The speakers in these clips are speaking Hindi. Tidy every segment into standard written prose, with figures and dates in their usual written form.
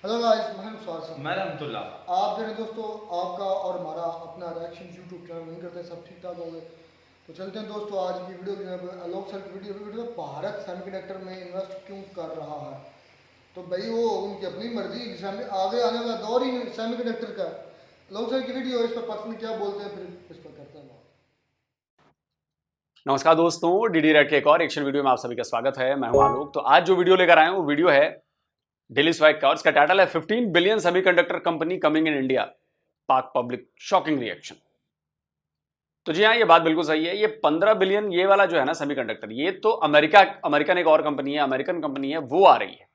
हेलो गाइस, मैं हूं स्वासा। मैं रहमतुल्ला। आप जो है दोस्तों, आपका और हमारा अपना रिएक्शन यूट्यूब चैनल नहीं करते, सब ठीक ठाक हो गए। तो चलते हैं दोस्तों, आज की वीडियो की जब आलोक सर की वीडियो भारत सेमीकंडक्टर में इन्वेस्ट क्यों कर रहा है। तो भाई वो उनकी अपनी मर्जी, आगे आने वाला दौर ही सेमीकंडक्टर का है। आलोक सर की वीडियो, इस पर पर्सनली क्या बोलते हैं, फिर इस पर करते हैं बात। नमस्कार दोस्तों, डीडी रेड के एक और एक्शन वीडियो में आप सभी का स्वागत है। मैं हूं आलोक। तो आज जो वीडियो लेकर आए हैं वो वीडियो है डेली स्वाइक का और इसका टाइटल है 15 billion semiconductor company coming in India, पाक पब्लिक शॉकिंग रिएक्शन। तो जी हाँ, ये बात बिल्कुल सही है। ये 15 बिलियन ये वाला जो है ना सेमीकंडक्टर, ये तो अमेरिकन एक और कंपनी है, अमेरिकन कंपनी है, वो आ रही है।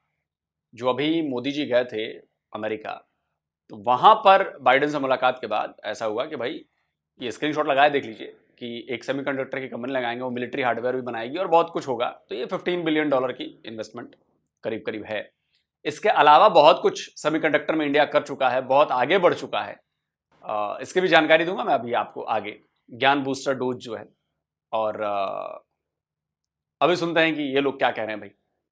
जो अभी मोदी जी गए थे अमेरिका, तो वहां पर बाइडेन से मुलाकात के बाद ऐसा हुआ कि भाई ये स्क्रीनशॉट लगाए देख लीजिए कि एक सेमीकंडक्टर की कंपनी लगाएंगे, वो मिलिट्री हार्डवेयर भी बनाएगी और बहुत कुछ होगा। तो ये 15 बिलियन डॉलर की इन्वेस्टमेंट करीब करीब है। इसके अलावा बहुत कुछ सेमीकंडक्टर में इंडिया कर चुका है, बहुत आगे बढ़ चुका है। इसकी भी जानकारी दूंगा मैं अभी आपको आगे, ज्ञान बूस्टर डोज जो है। और अभी सुनते हैं कि ये लोग क्या कह रहे हैं भाई।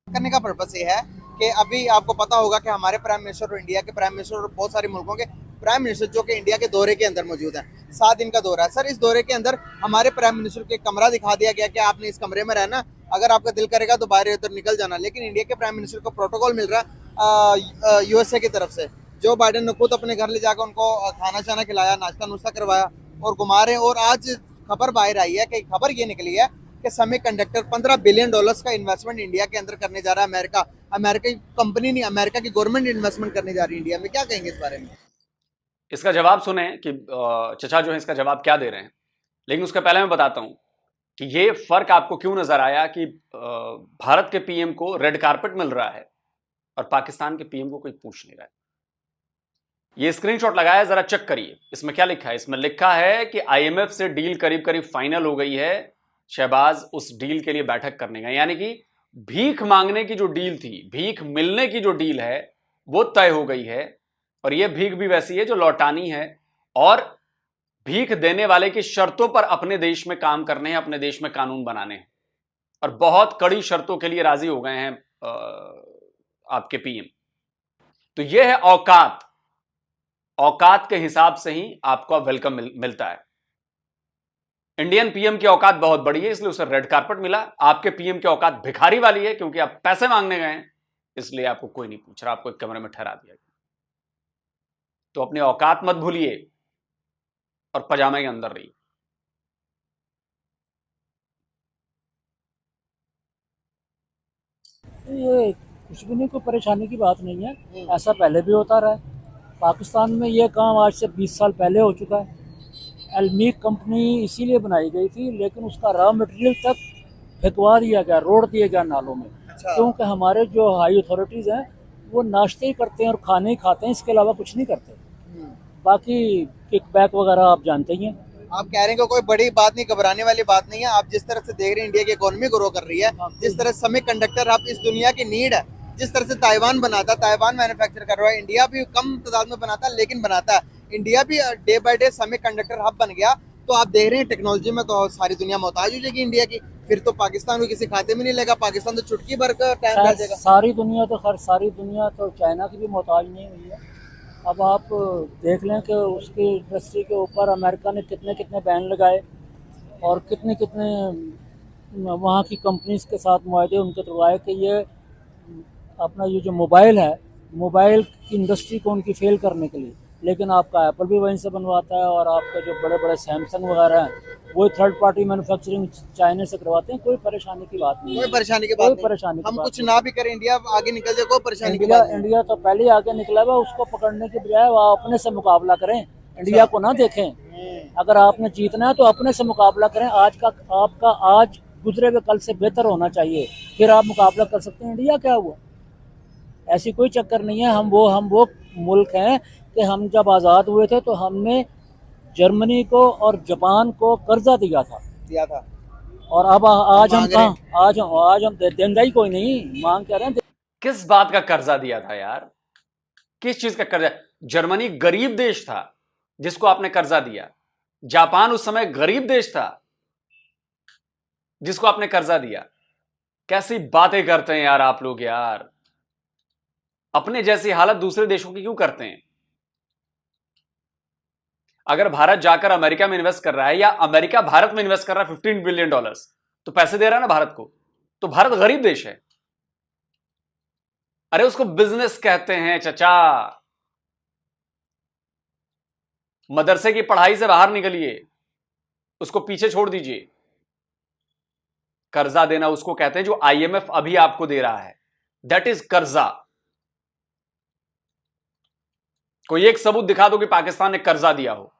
करने का पर्पस ये है कि अभी आपको पता होगा कि हमारे प्राइम मिनिस्टर और इंडिया के प्राइम मिनिस्टर और बहुत सारे मुल्कों के प्राइम मिनिस्टर जो कि इंडिया के दौरे के अंदर मौजूद है। 7 दिन का दौरा है सर। इस दौरे के अंदर हमारे प्राइम मिनिस्टर को एक कमरा दिखा दिया गया कि आपने इस कमरे में रहना, अगर आपका दिल करेगा तो बाहर उधर निकल जाना। लेकिन इंडिया के प्राइम मिनिस्टर को प्रोटोकॉल मिल रहा है यूएसए की तरफ से। जो बाइडेन ने खुद अपने घर ले जाकर उनको खाना चाना खिलाया, नाश्ता नुश्ता करवाया और घुमा रहे। और आज खबर बाहर आई है कि खबर ये निकली है कि सेमीकंडक्टर 15 बिलियन डॉलर्स का इन्वेस्टमेंट इंडिया के अंदर करने जा रहा है अमेरिका। अमेरिका की कंपनी नहीं, अमेरिका की गवर्नमेंट इन्वेस्टमेंट करने जा रही है इंडिया में। क्या कहेंगे इस बारे में? इसका जवाब सुने कि चचा जो है इसका जवाब क्या दे रहे हैं। लेकिन उसके पहले मैं बताता हूं कि ये फर्क आपको क्यों नजर आया कि भारत के पीएम को रेड कारपेट मिल रहा है और पाकिस्तान के पीएम को कोई पूछ नहीं रहा है। ये स्क्रीनशॉट लगाया, जरा चेक करिए इसमें क्या लिखा है। इसमें लिखा है कि आईएमएफ से डील करीब करीब फाइनल हो गई है, शहबाज उस डील के लिए बैठक करने गए। यानी कि भीख मांगने की जो डील थी, भीख मिलने की जो डील है, वो तय हो गई है। और यह भीख भी वैसी है जो लौटानी है और भीख देने वाले की शर्तों पर अपने देश में काम करने हैं, अपने देश में कानून बनाने हैं। और बहुत कड़ी शर्तों के लिए राजी हो गए हैं आपके पीएम। तो यह है औकात। औकात के हिसाब से ही आपको वेलकम मिलता है। इंडियन पीएम की औकात बहुत बड़ी है, इसलिए उसे रेड कार्पेट मिला। आपके पीएम की औकात भिखारी वाली है, क्योंकि आप पैसे मांगने गए हैं, इसलिए आपको कोई नहीं पूछ रहा, आपको एक कमरे में ठहरा दिया गया। तो अपनी औकात मत भूलिए और पजामे के अंदर रहिए। ये कुछ भी नहीं, कोई परेशानी की बात नहीं है। ऐसा पहले भी होता रहा है। पाकिस्तान में ये काम आज से 20 साल पहले हो चुका है। एलमीक कंपनी इसीलिए बनाई गई थी, लेकिन उसका रॉ मटेरियल तक फेंकवा दिया गया, रोड दिए गया नालों में। अच्छा। क्योंकि हमारे जो हाई अथॉरिटीज़ हैं वो नाश्ते ही करते हैं और खाने ही खाते हैं, इसके अलावा कुछ नहीं करते। बाकी किकबैक वगैरह आप जानते ही हैं। आप कह रहे हैं कि कोई बड़ी बात नहीं, घबराने वाली बात नहीं है। आप जिस तरह से देख रहे हैं इंडिया की इकोनॉमी ग्रो कर रही है, जिस तरह सेमीकंडक्टर अब इस दुनिया की नीड है, जिस तरह से ताइवान बनाता, ताइवान मैन्युफैक्चर कर रहा है, इंडिया भी कम तादाद में बनाता है लेकिन बनाता है। इंडिया भी day by day semiconductor hub बन गया। तो आप देख रहे हैं टेक्नोलॉजी में तो सारी दुनिया मोहताज हो जाएगी इंडिया की। फिर तो पाकिस्तान को किसी खाते में नहीं लेगा, पाकिस्तान तो चुटकी भर का टाइम रह जाएगा। सारी दुनिया तो खैर, सारी दुनिया तो चाइना की भी मोहताज नहीं हुई है। अब आप देख लें कि उसकी इंडस्ट्री के ऊपर अमेरिका ने कितने कितने बैन लगाए और कितने कितने वहाँ की कंपनीज के साथ मुआहदे उनके करवाए कि ये अपना ये जो मोबाइल है, मोबाइल की इंडस्ट्री को उनकी फेल करने के लिए। लेकिन आपका एप्पल भी वहीं से बनवाता है और आपका जो बड़े बड़े सैमसंग वगैरह हैं वो थर्ड पार्टी मैन्युफैक्चरिंग चाइना से करवाते हैं। कोई परेशानी की बात नहीं है, कोई परेशानी की बात नहीं। परेशानी की हम बात कुछ नहीं। ना भी करें, इंडिया आगे निकल जाए, कोई परेशानी की इंडिया बात नहीं। इंडिया तो पहले ही आगे निकला हुआ, उसको पकड़ने के बजाय वो अपने से मुकाबला करें, इंडिया को ना देखें। अगर आपने जीतना है तो अपने से मुकाबला करें। आज का आपका आज गुजरे हुए कल से बेहतर होना चाहिए, फिर आप मुकाबला कर सकते हैं। इंडिया क्या हुआ, ऐसी कोई चक्कर नहीं है। हम वो मुल्क हैं कि हम जब आज़ाद हुए थे तो हमने जर्मनी को और जापान को कर्जा दिया था। और अब आज हम मांग रहे कहाँ, आज हम देंगे ही कोई नहीं, मांग कह रहे हैं। किस बात का कर्जा दिया था यार? किस चीज का कर्जा? जर्मनी गरीब देश था जिसको आपने कर्जा दिया। जापान उस समय गरीब देश था जिसको आपने कर्जा दिया। कैसी बातें करते हैं यार आप लोग यार। अपने जैसी हालत दूसरे देशों की क्यों करते हैं? अगर भारत जाकर अमेरिका में इन्वेस्ट कर रहा है या अमेरिका भारत में इन्वेस्ट कर रहा है $15 बिलियन, तो पैसे दे रहा है ना भारत को, तो भारत गरीब देश है। अरे उसको बिजनेस कहते हैं चचा। मदरसे की पढ़ाई से बाहर निकलिए, उसको पीछे छोड़ दीजिए। कर्जा देना उसको कहते हैं जो IMF अभी आपको दे रहा है, दैट इज कर्जा। कोई एक सबूत दिखा दो कि पाकिस्तान ने कर्जा दिया हो।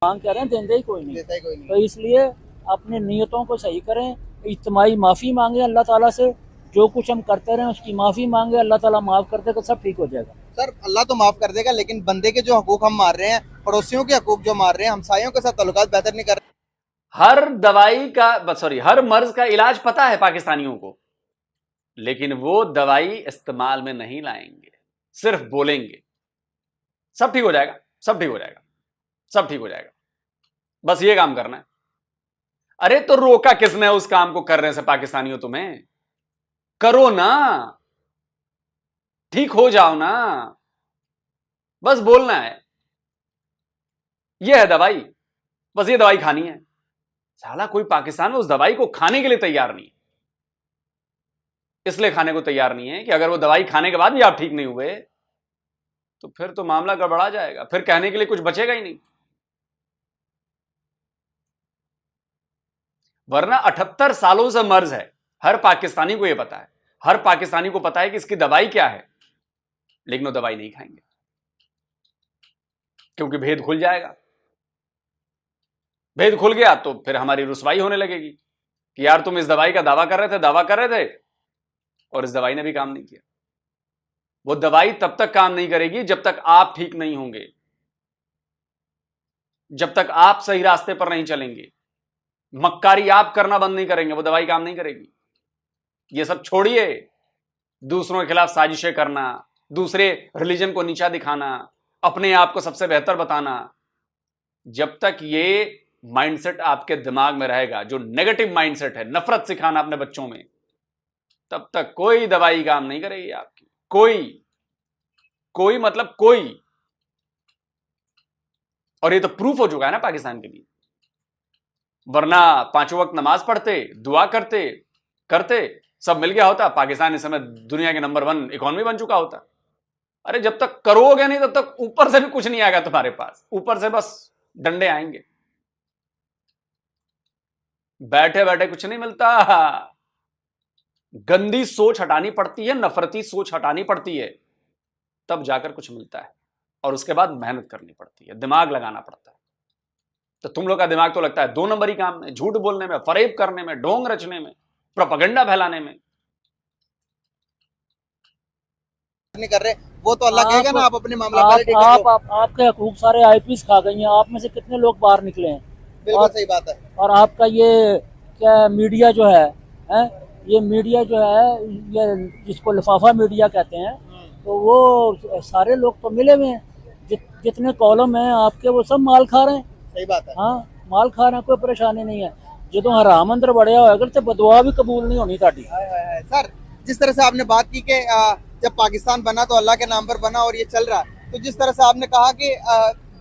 मांग कह रहे हैं, देंगे ही कोई नहीं। देता ही कोई नहीं। तो इसलिए अपने नियतों को सही करें, इज्तिमाई माफ़ी मांगे अल्लाह ताला से, जो कुछ हम करते रहे उसकी माफ़ी मांगे, अल्लाह ताला माफ़ कर देगा, सब ठीक हो जाएगा। सर अल्लाह तो माफ कर देगा, लेकिन बंदे के जो हकूक हम मार रहे हैं, पड़ोसियों के हकूक जो मार रहे हैं, हमसायों के साथ ताल्लुकात बेहतर नहीं कर रहे। हर दवाई का हर मर्ज का इलाज पता है पाकिस्तानियों को, लेकिन वो दवाई इस्तेमाल में नहीं लाएंगे, सिर्फ बोलेंगे सब ठीक हो जाएगा, सब ठीक हो जाएगा, सब ठीक हो जाएगा। बस ये काम करना है। अरे तो रोका किसने उस काम को करने से पाकिस्तानियों? तुम्हें करो ना, ठीक हो जाओ ना, बस बोलना है ये है दवाई, बस ये दवाई खानी है। साला कोई पाकिस्तान में उस दवाई को खाने के लिए तैयार नहीं, इसलिए खाने को तैयार नहीं है कि अगर वो दवाई खाने के बाद भी आप ठीक नहीं हुए तो फिर तो मामला गड़बड़ा जाएगा, फिर कहने के लिए कुछ बचेगा ही नहीं। वरना 78 सालों से मर्ज है, हर पाकिस्तानी को यह पता है, हर पाकिस्तानी को पता है कि इसकी दवाई क्या है, लेकिन वो दवाई नहीं खाएंगे क्योंकि भेद खुल जाएगा। भेद खुल गया तो फिर हमारी रुसवाई होने लगेगी कि यार तुम इस दवाई का दावा कर रहे थे और इस दवाई ने भी काम नहीं किया। वो दवाई तब तक काम नहीं करेगी जब तक आप ठीक नहीं होंगे, जब तक आप सही रास्ते पर नहीं चलेंगे, मक्कारी आप करना बंद नहीं करेंगे, वो दवाई काम नहीं करेगी। ये सब छोड़िए, दूसरों के खिलाफ साजिशें करना, दूसरे रिलीजन को नीचा दिखाना, अपने आप को सबसे बेहतर बताना, जब तक ये माइंडसेट आपके दिमाग में रहेगा, जो नेगेटिव माइंडसेट है, नफरत सिखाना अपने बच्चों में, तब तक कोई दवाई काम नहीं करेगी आपकी। कोई मतलब कोई। और ये तो प्रूफ हो चुका है ना पाकिस्तान के लिए, वरना 5 वक्त नमाज पढ़ते, दुआ करते सब मिल गया होता, पाकिस्तान इस समय दुनिया के नंबर 1 इकोनॉमी बन चुका होता। अरे जब तक करोगे नहीं तब तक ऊपर से भी कुछ नहीं आएगा तुम्हारे पास, ऊपर से बस डंडे आएंगे, बैठे बैठे कुछ नहीं मिलता। गंदी सोच हटानी पड़ती है, नफरती सोच हटानी पड़ती है, तब जाकर कुछ मिलता है। और उसके बाद मेहनत करनी पड़ती है, दिमाग लगाना पड़ता है। तो तुम लोग का दिमाग तो लगता है 2 नंबरी काम में, झूठ बोलने में, फरेब करने में, ढोंग रचने में, प्रोपेगेंडा फैलाने में। नहीं कर रहे, वो तो अल्लाह कहेगा ना, आप अपने मामला पहले ठीक आप, कर लो। आपके हकूक सारे आईपीएस खा गई हैं, आप में से कितने लोग बाहर निकले हैं? बिल्कुल सही बात है। और आपका ये क्या मीडिया जो है, ये मीडिया जो है, ये जिसको लिफाफा मीडिया कहते हैं, तो वो सारे लोग तो मिले हुए हैं, जितने कॉलम हैं आपके वो सब माल खा रहे हैं। सही बात है। हाँ, माल खा रहे हैं, कोई परेशानी नहीं है। जो हराम अंदर बढ़िया होगा तो बदुआ भी कबूल नहीं होनी ताड़ी। सर जिस तरह से आपने बात की कि जब पाकिस्तान बना तो अल्लाह के नाम पर बना और ये चल रहा है, तो जिस तरह से आपने कहा कि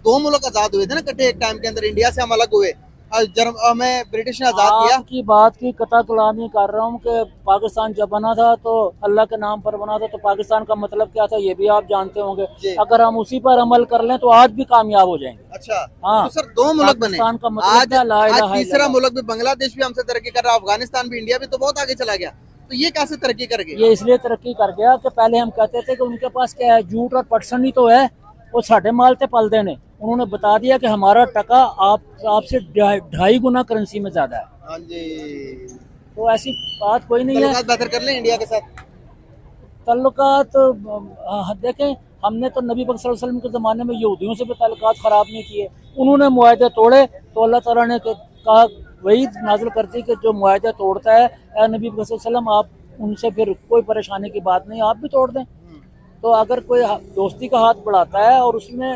2 मुल्क आजाद हुए थे ना इकट्ठे एक टाइम के अंदर, इंडिया से हम अलग हुए, हमें ब्रिटिश ने आजाद किया। आपकी बात की कता कलामी कर रहा हूँ कि पाकिस्तान जब बना था तो अल्लाह के नाम पर बना था, तो पाकिस्तान का मतलब क्या था ये भी आप जानते होंगे। अगर हम उसी पर अमल कर लें तो आज भी कामयाब हो जाएंगे। अच्छा हाँ, तो सर 2 मुल्क बने, पाकिस्तान का मतलब आज तीसरा मुल्क भी, बांग्लादेश भी हमसे तरक्की कर रहा है, अफगानिस्तान भी, इंडिया भी तो बहुत आगे चला गया। तो ये कैसे तरक्की कर गया? ये इसलिए तरक्की कर गया कि पहले हम कहते थे कि उनके पास क्या है, झूठ और पटसनी तो है, वो साढ़े मालते पलदे ने। उन्होंने बता दिया कि हमारा टका आपसे 2.5 गुना करेंसी में ज्यादा है। हाँ जी, तो ऐसी बात कोई नहीं है। बेहतर कर लें इंडिया के साथ तल्लुकात। देखें, हमने तो नबी पाक सल्लल्लाहु अलैहि वसल्लम के ज़माने में यहूदियों से भी तल्लुकात ख़राब नहीं किए, उन्होंने मुआहदे तोड़े तो अल्लाह ताला ने कहा, वही नाज़िल करती कि जो मुआहदे तोड़ता है, ए नबी पाक सल्लल्लाहु अलैहि वसल्लम आप उनसे फिर कोई परेशानी की बात नहीं, आप भी तोड़ दें। तो अगर कोई दोस्ती का हाथ बढ़ाता है और उसमें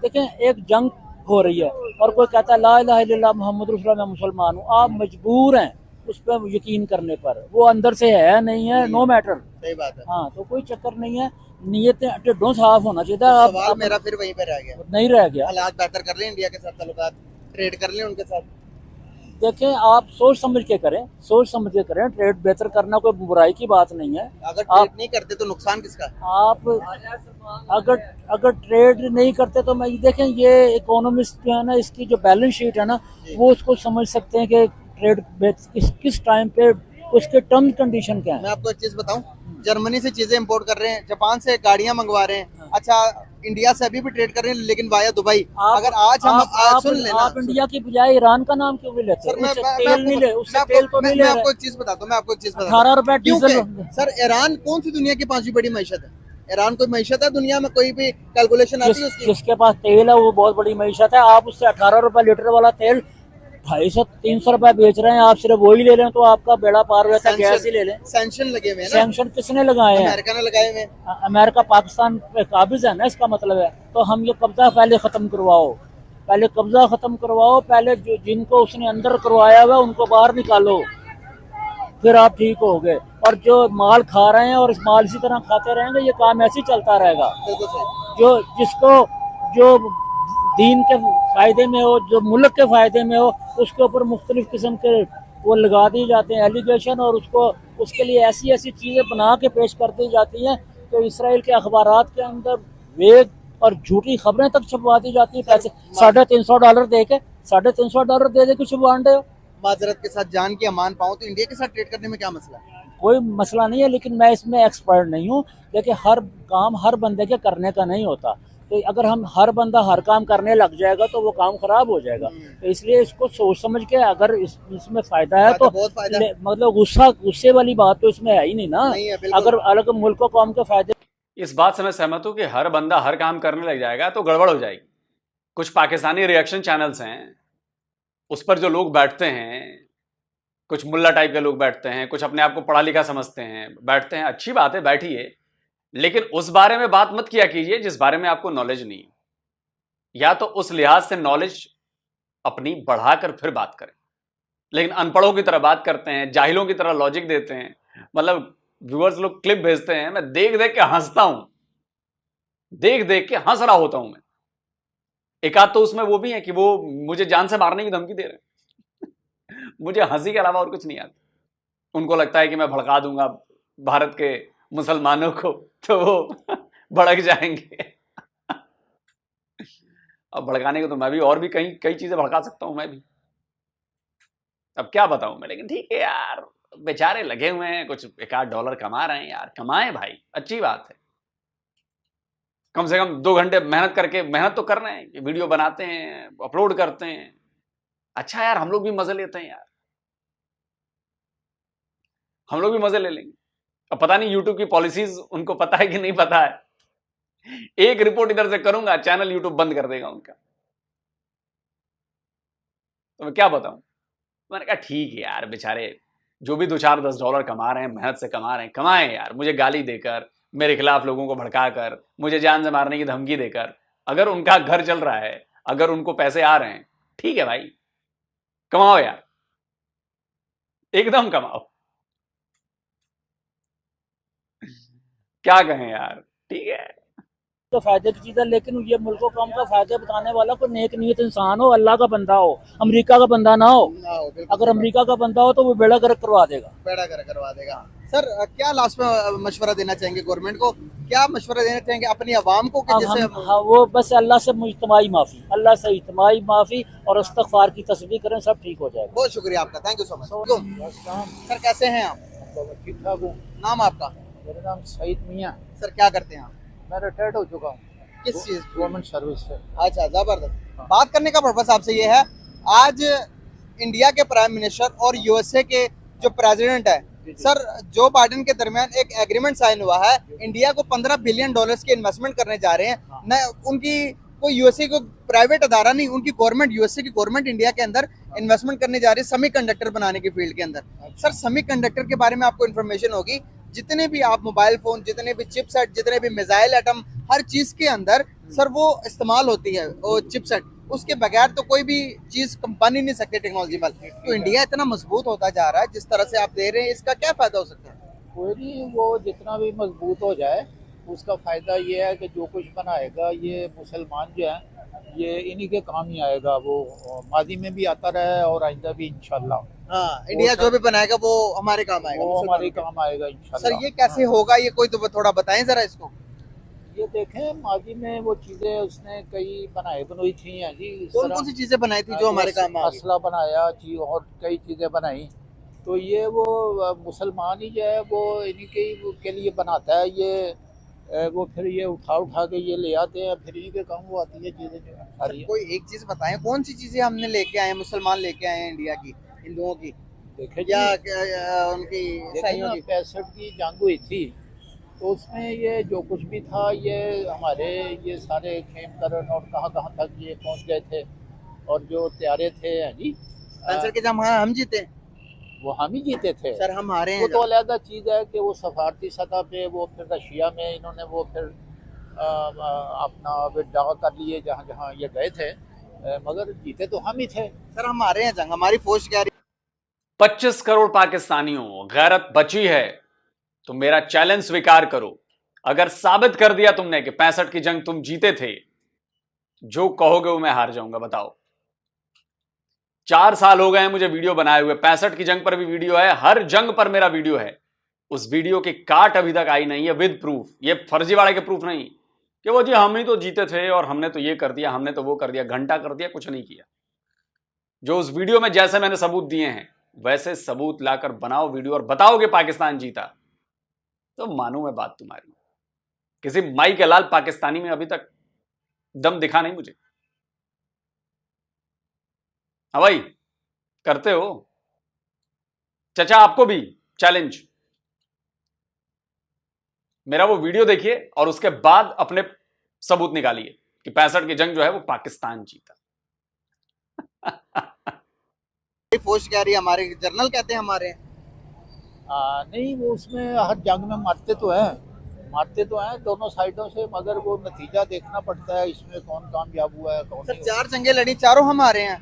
देखें एक जंग हो रही है और कोई कहता है ला इलाहा इल्लल्लाह मुहम्मद रसूलुल्लाह मैं मुसलमान हूँ, आप मजबूर हैं उस पर यकीन करने पर, वो अंदर से है नहीं है नो मैटर। सही बात है। हाँ, तो कोई चक्कर नहीं है, नीयतें ढिड्डों साफ होना चाहिए था। तो सवाल मेरा फिर वहीं पे रह गया, नहीं रह गया। हालात बेहतर कर लें, इंडिया के साथ ताल्लुकात ट्रेड कर लें उनके साथ। देखें, आप सोच समझ के करें, सोच समझ के करें। ट्रेड बेहतर करना कोई बुराई की बात नहीं है। अगर ट्रेड नहीं करते तो नुकसान किसका है? आप अगर ट्रेड नहीं करते तो मैं देखें, ये इकोनॉमिस्ट जो है ना, इसकी जो बैलेंस शीट है ना, वो उसको समझ सकते हैं कि ट्रेड किस टाइम पे उसके टर्म कंडीशन क्या है। मैं आपको एक चीज बताऊं, जर्मनी से चीजें इंपोर्ट कर रहे हैं, जापान से गाड़ियां मंगवा रहे हैं, अच्छा इंडिया से अभी भी ट्रेड कर रहे हैं लेकिन वाया दुबई। अगर आज हम सुन लेना, आप इंडिया की बजाय ईरान का नाम क्यों नहीं लेते? सर, उससे तेल नहीं ले, उससे तेल तो नहीं ले मैं रहे। आपको एक चीज बताता हूँ, मैं आपको एक चीज बताता 18 रुपए डीजल। हूँ। सर, ईरान कौन सी दुनिया की पांचवी बड़ी मैशत है? ईरान कोई मैशत है दुनिया में? कोई भी कैलकुलेशन आती है उसकी? जिसके पास तेल है वो बहुत बड़ी मैशत है। आप उससे 18 रुपए लीटर वाला तेल 250-300 रुपए बेच रहे हैं, आप सिर्फ वही ले लें तो आपका बेड़ा पार हो जाता है। गैस ही ले लें। सैंक्शन लगे हुए हैं ना, सैंक्शन किसने लगाए हैं? अमेरिका ने लगाए हुए हैं। अमेरिका पाकिस्तान पे काबिज है ना, इसका मतलब है। तो हम ये कब्जा पहले खत्म करवाओ, पहले कब्जा खत्म करवाओ, पहले जो जिनको उसने अंदर करवाया हुआ उनको बाहर निकालो, फिर आप ठीक हो गए। और जो माल खा रहे हैं और इस माल इसी तरह खाते रहेंगे, ये काम ऐसे ही चलता रहेगा। बिल्कुल सही। जो जिसको जो दीन के फायदे में हो, जो मुल्क के फायदे में हो, उसके ऊपर मुख्तलिफ किस्म के वो लगा दिए जाते हैं एलिगेशन, और उसके लिए ऐसी ऐसी चीज़ें बना के पेश कर दी जाती हैं कि इसराइल के अखबारात के अंदर वेग और झूठी खबरें तक छपवा दी जाती हैं। पैसे $350 दे के, $350 दे के छुपवान रहे हो। माजरत के साथ जान की अमान पाऊं तो इंडिया के साथ ट्रेड करने में क्या मसला है? कोई मसला नहीं है, लेकिन मैं इसमें एक्सपर्ट नहीं हूँ। देखिए, हर काम हर बंदे के करने का नहीं होता, तो अगर हम हर बंदा हर काम करने लग जाएगा तो वो काम खराब हो जाएगा। तो इसलिए इसको सोच समझ के, अगर इसमें फायदा है तो बहुत फायदा है। मतलब गुस्से वाली बात तो इसमें है ही नहीं ना। नहीं है, बिल्कुल। अगर अलग मुल्क को कौम के फायदे। इस बात से मैं सहमत हूं कि हर बंदा हर काम करने लग जाएगा तो गड़बड़ हो जाएगी। कुछ पाकिस्तानी रिएक्शन चैनल्स हैं, उस पर जो लोग बैठते हैं, कुछ मुल्ला टाइप के लोग बैठते हैं, कुछ अपने आप को पढ़ा लिखा समझते हैं, बैठते हैं। अच्छी बात है, बैठिए, लेकिन उस बारे में बात मत किया कीजिए जिस बारे में आपको नॉलेज नहीं है। या तो उस लिहाज से नॉलेज अपनी बढ़ाकर फिर बात करें, लेकिन अनपढ़ों की तरह बात करते हैं, जाहिलों की तरह लॉजिक देते हैं। मतलब व्यूअर्स लोग क्लिप भेजते हैं, मैं देख देख के हंसता हूं, देख देख के हंस रहा होता हूं मैं। एक आध तो उसमें वो भी है कि वो मुझे जान से मारने की धमकी दे रहे हैं। मुझे हंसी के अलावा और कुछ नहीं आता। उनको लगता है कि मैं भड़का दूंगा भारत के मुसलमानों को तो वो भड़क जाएंगे। अब भड़काने को तो मैं भी और भी कई चीजें भड़का सकता हूं मैं भी, अब क्या बताऊं मैं। लेकिन ठीक है यार, बेचारे लगे हुए हैं, कुछ $1-8 कमा रहे हैं यार, कमाएं भाई, अच्छी बात है। कम से कम 2 घंटे मेहनत करके, मेहनत तो कर रहे हैं, वीडियो बनाते हैं, अपलोड करते हैं। अच्छा यार, हम लोग भी मजे लेते हैं यार, हम लोग भी मजे ले लेंगे। अब पता नहीं यूट्यूब की पॉलिसीज उनको पता है कि नहीं पता है। एक रिपोर्ट इधर से करूंगा, चैनल यूट्यूब बंद कर देगा उनका। तो मैं क्या बताऊं। मैंने कहा ठीक है यार, बेचारे जो भी $2-4-10 कमा रहे हैं, मेहनत से कमा रहे हैं, कमाएं यार। मुझे गाली देकर, मेरे खिलाफ लोगों को भड़काकर, मुझे जान से मारने की धमकी देकर, अगर उनका घर चल रहा है, अगर उनको पैसे आ रहे हैं, ठीक है भाई, कमाओ यार, एकदम कमाओ। क्या कहें यार, ठीक है। तो फायदे की चीज है, लेकिन ये मुल्क कौम का फायदे बताने वाला कोई नेक नीयत इंसान हो, अल्लाह का बंदा हो, अमेरिका का बंदा ना हो। अगर अमेरिका का बंदा हो तो वो बेड़ा गर्क करवा देगा, बेड़ा गर्क करवा देगा। सर, क्या लास्ट में मशवरा देना चाहेंगे गवर्नमेंट को? क्या मशवरा देना चाहेंगे अपनी आवाम को? कि जैसे वो बस अल्लाह से इज्तिमाई माफी, अल्लाह से इज्तिमाई माफी और इस्तगफार की तस्बीह करें, सब ठीक हो जाएगा। बहुत शुक्रिया आपका, thank you so much. Sir, कैसे हैं आप? ठीक ठाक हूँ। नाम आपका? मेरा नाम सईद मियाँ। सर, क्या करते हैं आप? मैं रिटायर्ड हो चुका हूँ किस चीज? गवर्नमेंट सर्विस से। अच्छा, जबरदस्त। बात करने का पर्पस आपसे ये है, आज इंडिया के प्राइम मिनिस्टर और यूएसए के जो प्रेसिडेंट है सर जो बाइडेन के दरमियान एक एग्रीमेंट साइन हुआ है। इंडिया को $15 बिलियन की इन्वेस्टमेंट करने जा रहे हैं। न उनकी कोई यूएसए को प्राइवेट अदारा नहीं, उनकी गवर्नमेंट, यूएसए की गवर्नमेंट इंडिया के अंदर इन्वेस्टमेंट करने जा रही है सेमीकंडक्टर बनाने की फील्ड के अंदर। सर, सेमीकंडक्टर के बारे में आपको इन्फॉर्मेशन होगी। जितने भी आप मोबाइल फोन, जितने भी चिपसेट, जितने भी मिसाइल एटम, हर चीज के अंदर सर वो इस्तेमाल होती है वो चिपसेट। उसके बगैर तो कोई भी चीज बन ही नहीं सकती टेक्नोलॉजी में। तो इंडिया इतना मजबूत होता जा रहा है जिस तरह से आप दे रहे हैं, इसका क्या फायदा हो सकता है? कोई नहीं, वो जितना भी मजबूत हो जाए उसका फ़ायदा ये है कि जो कुछ बनाएगा ये मुसलमान जो है ये इन्हीं के काम ही आएगा। वो माजी में भी आता रहा है और आइंदा भी इंशाल्लाह। हाँ, इंडिया जो भी बनाएगा वो हमारे काम आएगा, वो मुसलमानों हमारे के। काम आएगा इंशाल्लाह। सर ये कैसे होगा, ये कोई तो थोड़ा बताएं जरा इसको। ये देखें, माजी में वो चीज़ें उसने कई बनाई थी हैं जी। इस कौन तरह कौन सी चीजें बनाई थी जो हमारे काम आ गई? असला बनाया जी और कई चीज़ें बनाई। तो ये वो मुसलमान ही जो है वो के लिए बनाता है ये। वो फिर ये उठा के ये ले आते हैं, फिर इन्हीं के काम वो आती है चीज़ें जो है सारी। कोई एक चीज बताएं, कौन सी चीजें हमने लेके आए हैं, मुसलमान लेके आए हैं इंडिया की, हिंदुओं की देखे या जी, उनकी देखो ईसाइयों ना, की? 65 की जंग हुई थी तो उसमें ये जो कुछ भी था ये हमारे ये सारे खेमकरण और कहाँ कहाँ तक ये पहुँच गए थे। और जो त्यारे थे है जी, कैंसर के जम हम जीते वो हम ही जीते थे। सर, हम हारे वो हैं तो अलग चीज़ है कि वो सफारती सतह पे वो फिर रशिया में इन्होंने वो फिर अपना विड्रॉ कर लिए जहाँ जहाँ ये गए थे। मगर जीते तो हम ही थे। सर, हम हारे हैं जंग, हमारी फौज कह रही 25 करोड़ पाकिस्तानियों गैरत बची है तो मेरा चैलेंज स्वीकार करो। अगर साबित कर दिया तुमने कि 65 की जंग तुम जीते थे, जो कहोगे वो मैं हार जाऊंगा। बताओ, 4 साल हो गए हैं मुझे वीडियो बनाए हुए। 65 की जंग पर भी वीडियो है, हर जंग पर मेरा वीडियो है। उस वीडियो की काट अभी तक आई नहीं है विद प्रूफ। ये फर्जीवाड़े के प्रूफ नहीं कि वो जी हम ही तो जीते थे और हमने तो ये कर दिया, हमने तो वो कर दिया, घंटा कर दिया, कुछ नहीं किया। जो उस वीडियो में जैसे मैंने सबूत दिए हैं वैसे सबूत लाकर बनाओ वीडियो और बताओगे पाकिस्तान जीता, तो मानू मैं बात तुम्हारी। किसी माई के लाल पाकिस्तानी में अभी तक दम दिखा नहीं मुझे। हाँ भाई, करते हो चचा, आपको भी चैलेंज। मेरा वो वीडियो देखिए और उसके बाद अपने सबूत निकालिए कि 65 की जंग जो है वो पाकिस्तान जीता। फौज कह रही है, हमारे जर्नल कहते हैं हमारे। नहीं, वो उसमें हर जंग में मारते तो हैं दोनों साइडों से, मगर वो नतीजा देखना पड़ता है इसमें कौन कामयाब हुआ है कौन सर, नहीं। 4 जंगें लड़ी, चारों हम हारे हैं।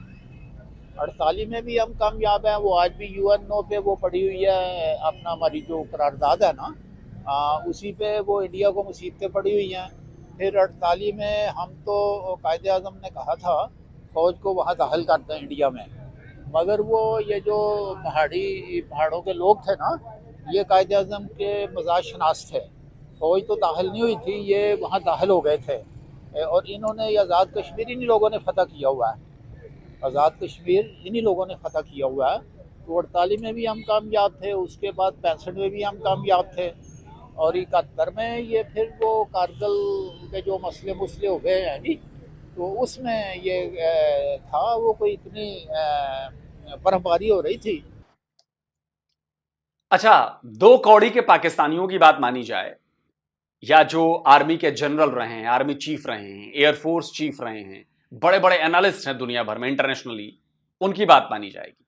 48 में भी हम कामयाब हैं। वो आज भी यूएनओ पे वो पड़ी हुई है अपना, हमारी जो करारदाद है ना, उसी पे वो इंडिया को मुसीबतें पड़ी हुई हैं। फिर 48 में हम तो कायदे आज़म ने कहा था फौज को वहाँ दाखिल कर दें इंडिया में, मगर वो ये जो पहाड़ों के लोग थे ना, ये कायदे आज़म के मजाज शनास थे। फौज तो दाखिल नहीं हुई थी, ये वहाँ दाखिल हो गए थे। और इन्होंने ये आज़ाद कश्मीर इन्हीं लोगों ने फतह किया हुआ है। आज़ाद कश्मीर इन्हीं लोगों ने फतह किया हुआ है। तो 48 में भी हम कामयाब थे, उसके बाद 65 में भी हम कामयाब थे, और 71 में ये फिर वो कारगिल के जो मसले हो गए हैं जी, तो उसमें ये था वो कोई इतनी बर्फबारी हो रही थी। अच्छा, 2 कौड़ी के पाकिस्तानियों की बात मानी जाए या जो आर्मी के जनरल रहे हैं, आर्मी चीफ रहे हैं, एयरफोर्स चीफ रहे हैं, बड़े बड़े एनालिस्ट हैं दुनिया भर में इंटरनेशनली, उनकी बात मानी जाएगी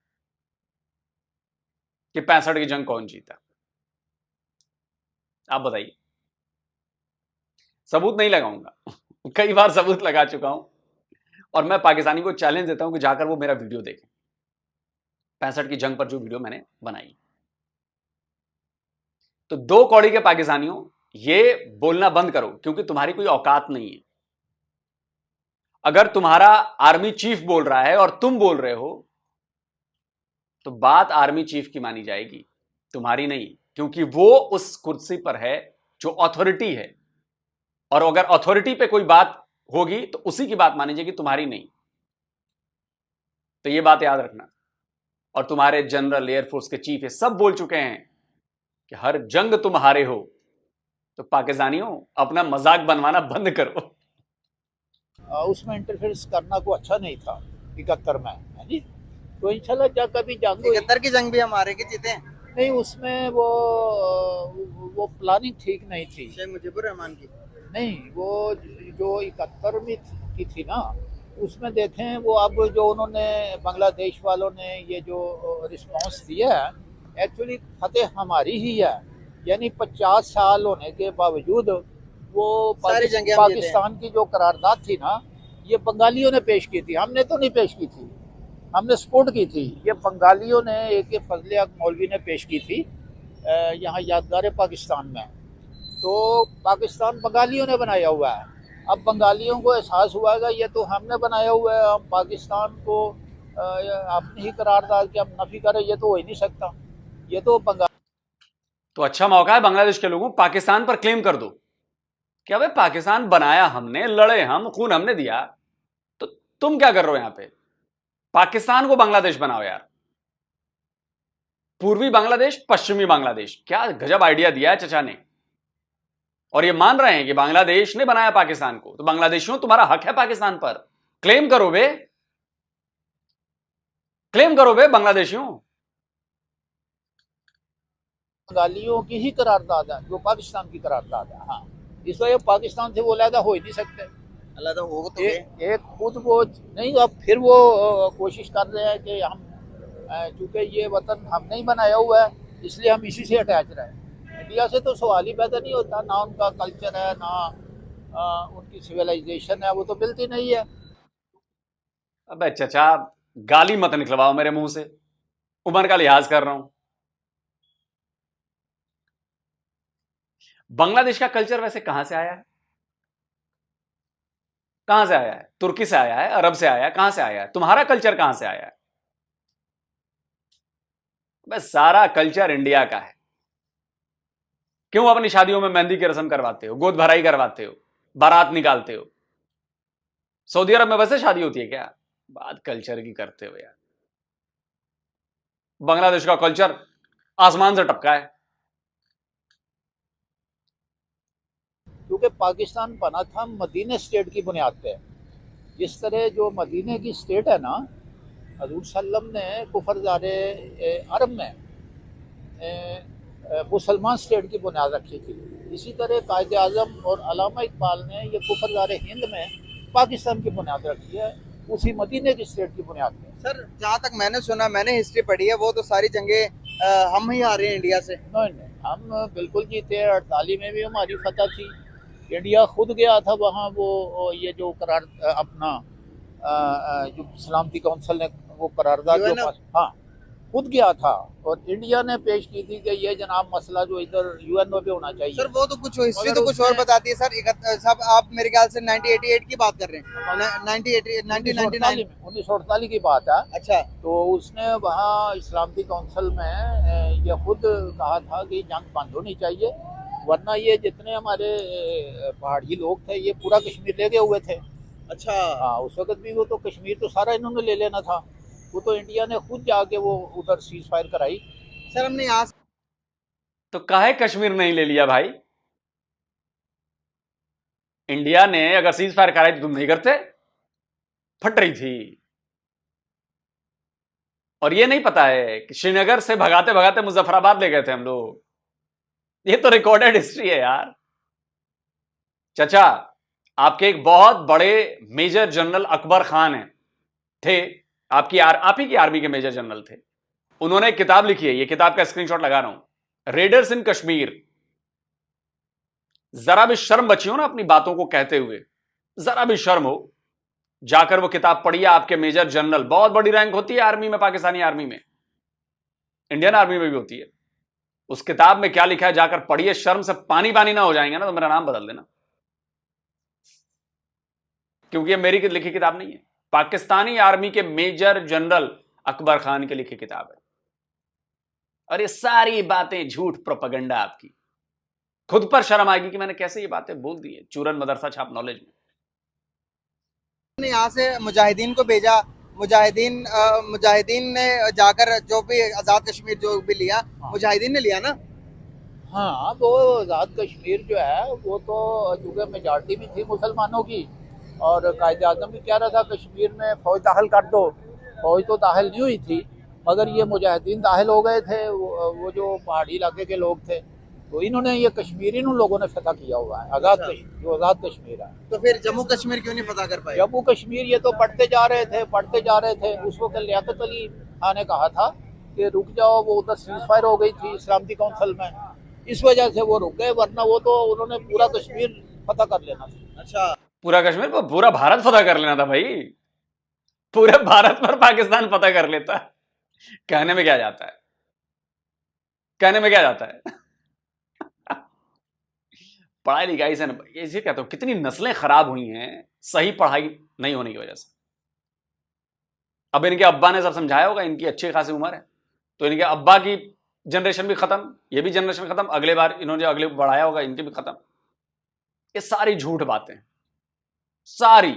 कि 65 की जंग कौन जीता। आप बताइए। सबूत नहीं लगाऊंगा कई बार सबूत लगा चुका हूं, और मैं पाकिस्तानी को चैलेंज देता हूं कि जाकर वो मेरा वीडियो देखें, 65 की जंग पर जो वीडियो मैंने बनाई। तो 2 कौड़ी के पाकिस्तानियों, ये बोलना बंद करो क्योंकि तुम्हारी कोई औकात नहीं है। अगर तुम्हारा आर्मी चीफ बोल रहा है और तुम बोल रहे हो तो बात आर्मी चीफ की मानी जाएगी, तुम्हारी नहीं, क्योंकि वो उस कुर्सी पर है जो अथॉरिटी है, और अगर अथॉरिटी पे कोई बात होगी तो उसी की बात मानी जाएगी, तुम्हारी नहीं। तो ये बात याद रखना। और तुम्हारे जनरल, एयरफोर्स के चीफ ये सब बोल चुके हैं कि हर जंग तुम हारे हो। तो पाकिस्तानियों, अपना मजाक बनवाना बंद करो। उसमें इंटरफेरेंस करना को अच्छा नहीं था 71 में, है जी। तो इंशाल्लाह जब कभी जंग हुई, 71 की जंग भी हमारे के जीते हैं। नहीं, उसमें वो प्लानिंग ठीक नहीं थी शेख मुजीबुर रहमान की। नहीं, वो जो 71 में की थी ना, उसमें देखें वो अब जो उन्होंने बांग्लादेश वालों ने ये जो रिस्पांस दिया है, एक्चुअली फतेह हमारी ही है। यानी 50 साल होने के बावजूद वो सारी जंगें हम जीते हैं। पाकिस्तान की जो करारदाद थी ना, ये बंगालियों ने पेश की थी, हमने तो नहीं पेश की थी, हमने सपोर्ट की थी। ये बंगालियों ने एक फजले हक मौलवी ने पेश की थी यहाँ यादगार पाकिस्तान में। तो पाकिस्तान बंगालियों ने बनाया हुआ है। अब बंगालियों को एहसास हुआ है ये तो हमने बनाया हुआ है, हम पाकिस्तान को अपनी ही करारदाद की हम नफी करें, ये तो हो ही नहीं सकता। ये तो बंगाल तो अच्छा मौका है बांग्लादेश के लोगों पाकिस्तान पर क्लेम कर दो कि अबे पाकिस्तान बनाया हमने, लड़े हम, खून हमने दिया, तो तुम क्या कर रहे हो यहां पे? पाकिस्तान को बांग्लादेश बनाओ यार। पूर्वी बांग्लादेश, पश्चिमी बांग्लादेश, क्या गजब आइडिया दिया है चचा ने। और ये मान रहे हैं कि बांग्लादेश ने बनाया पाकिस्तान को, तो बांग्लादेशियों तुम्हारा हक है पाकिस्तान पर, क्लेम करो बे, क्लेम करो बे बांग्लादेशियों। बंगालियों की ही करारदाद है जो पाकिस्तान की करारदाद है। हाँ, इस वजह पाकिस्तान से वो अलहदा हो ही नहीं सकते। अलग हो तो एक खुद वो नहीं, अब फिर वो कोशिश कर रहे हैं कि हम चूंकि ये वतन हमने ही बनाया हुआ है इसलिए हम इसी से अटैच रहे। इंडिया से तो सवाल ही पैदा नहीं होता, ना उनका कल्चर है ना उनकी सिविलाइजेशन है, वो तो मिलती नहीं है। अबे चचा गाली मत निकलवाओ मेरे मुंह से, उम्र का लिहाज कर रहा हूं। बांग्लादेश का कल्चर वैसे कहां से आया है? कहां से आया है? तुर्की से आया है, अरब से आया है, कहां से आया है? तुम्हारा कल्चर कहां से आया है? बस सारा कल्चर इंडिया का है। क्यों अपनी शादियों में मेहंदी की रस्म करवाते हो, गोद भराई करवाते हो, बारात निकालते हो? सऊदी अरब में वैसे शादी होती है क्या? बात कल्चर की करते हो यार। बांग्लादेश का कल्चर आसमान से टपका है। क्योंकि पाकिस्तान बना था मदीने स्टेट की बुनियाद पे। जिस तरह जो मदीने की स्टेट है ना, हजूर सल्लम ने कुफरदारे अरब में मुसलमान स्टेट की बुनियाद रखी थी। इसी तरह कायद आज़म और अल्लामा इकबाल ने ये कुफरदारे हिंद में पाकिस्तान की बुनियाद रखी है, उसी मदीने की स्टेट की बुनियाद पे। सर जहाँ तक मैंने सुना, मैंने हिस्ट्री पढ़ी है, वो तो सारी जंगें हम ही हारे हैं इंडिया से। नहीं, हम बिल्कुल जीते। 48 में भी हमारी फतह थी। इंडिया खुद गया था वहाँ, वो ये जो करार अपना जो सलामती काउंसिल ने वो करारदाद जो हाँ खुद गया था, और इंडिया ने पेश की थी कि ये जनाब मसला जो इधर यूएनओ पे होना चाहिए। सर वो तो कुछ हिस्ट्री तो कुछ और बताती है सर। सब आप मेरे ख्याल से 1988 की बात कर रहे हैं, 1948 की बात है। अच्छा, तो उसने वहाँ इस्लामी काउंसिल में ये खुद कहा था कि जंग बंद होनी चाहिए, वरना ये जितने हमारे पहाड़ी लोग थे ये पूरा कश्मीर ले गए हुए थे। अच्छा, हाँ, उस वक्त भी वो तो कश्मीर तो सारा इन्होंने ले लेना था, वो तो इंडिया ने खुद जाके वो उधर सीज फायर कराई। सर हमने यहाँ तो काहे कश्मीर नहीं ले लिया भाई? इंडिया ने अगर सीज फायर कराई तो तुम नहीं करते? फट रही थी। और ये नहीं पता है कि श्रीनगर से भगाते भगाते मुजफ्फराबाद ले गए थे हम लोग। ये तो रिकॉर्डेड हिस्ट्री है यार। चचा, आपके एक बहुत बड़े मेजर जनरल अकबर खान थे, आप ही की आर्मी के मेजर जनरल थे। उन्होंने एक किताब लिखी है, ये किताब का स्क्रीनशॉट लगा रहा हूं, रेडर्स इन कश्मीर। जरा भी शर्म बची हो ना अपनी बातों को कहते हुए, जरा भी शर्म हो, जाकर वो किताब पढ़िए। आपके मेजर जनरल, बहुत बड़ी रैंक होती है आर्मी में, पाकिस्तानी आर्मी में, इंडियन आर्मी में भी होती है। उस किताब में क्या लिखा है जाकर पढ़िए। शर्म से पानी पानी ना हो जाएंगे ना तो मेरा नाम बदल देना, क्योंकि ये मेरी लिखी किताब नहीं है, पाकिस्तानी आर्मी के मेजर जनरल अकबर खान की लिखी किताब है। और ये सारी बातें झूठ, प्रोपेगेंडा आपकी। खुद पर शर्म आएगी कि मैंने कैसे ये बातें बोल दी है चूरन मदरसा छाप नॉलेज में। यहाँ से मुजाहिदीन को भेजा, मुजाहिदीन ने जाकर जो भी आज़ाद कश्मीर जो भी लिया, मुजाहिदीन ने लिया ना। हाँ, वो आज़ाद कश्मीर जो है वो तो चूँकि मेजॉरिटी भी थी मुसलमानों की, और कायद आज़म भी कह रहा था कश्मीर में फौज दाखिल कर दो। फौज तो दाखिल नहीं हुई थी, मगर ये मुजाहिदीन दाखिल हो गए थे। वो जो पहाड़ी इलाके के लोग थे, तो इन्होंने ये कश्मीर इन लोगों ने फतह किया हुआ है, आज़ाद कश्मीर, जो आज़ाद कश्मीर है। तो फिर जम्मू कश्मीर क्यों नहीं फतह कर पाए? जम्मू कश्मीर ये तो पढ़ते जा रहे थे। उस वक्त लियाकत अली खान ने कहा था कि रुक जाओ, वो उधर सीज फायर हो गई थी इस्लामी काउंसिल में, इस वजह से वो रुक गए, वरना वो तो उन्होंने पूरा कश्मीर फतह कर लेना था। अच्छा, पूरा कश्मीर पर पूरा भारत फतह कर लेना था भाई, पूरे भारत पर पाकिस्तान फतह कर लेता। कहने में क्या जाता है, कहने में क्या जाता है। पढ़ाई लिखाई से इसे कहता हूं, कितनी नस्लें खराब हुई हैं सही पढ़ाई नहीं होने की वजह से। अब इनके अब्बा ने सब समझाया होगा, इनकी अच्छी खासी उम्र है, तो इनके अब्बा की जनरेशन भी खत्म, ये भी जनरेशन खत्म, अगले बार इन्होंने अगले बढ़ाया होगा इनके भी खत्म। ये सारी झूठ बातें, सारी,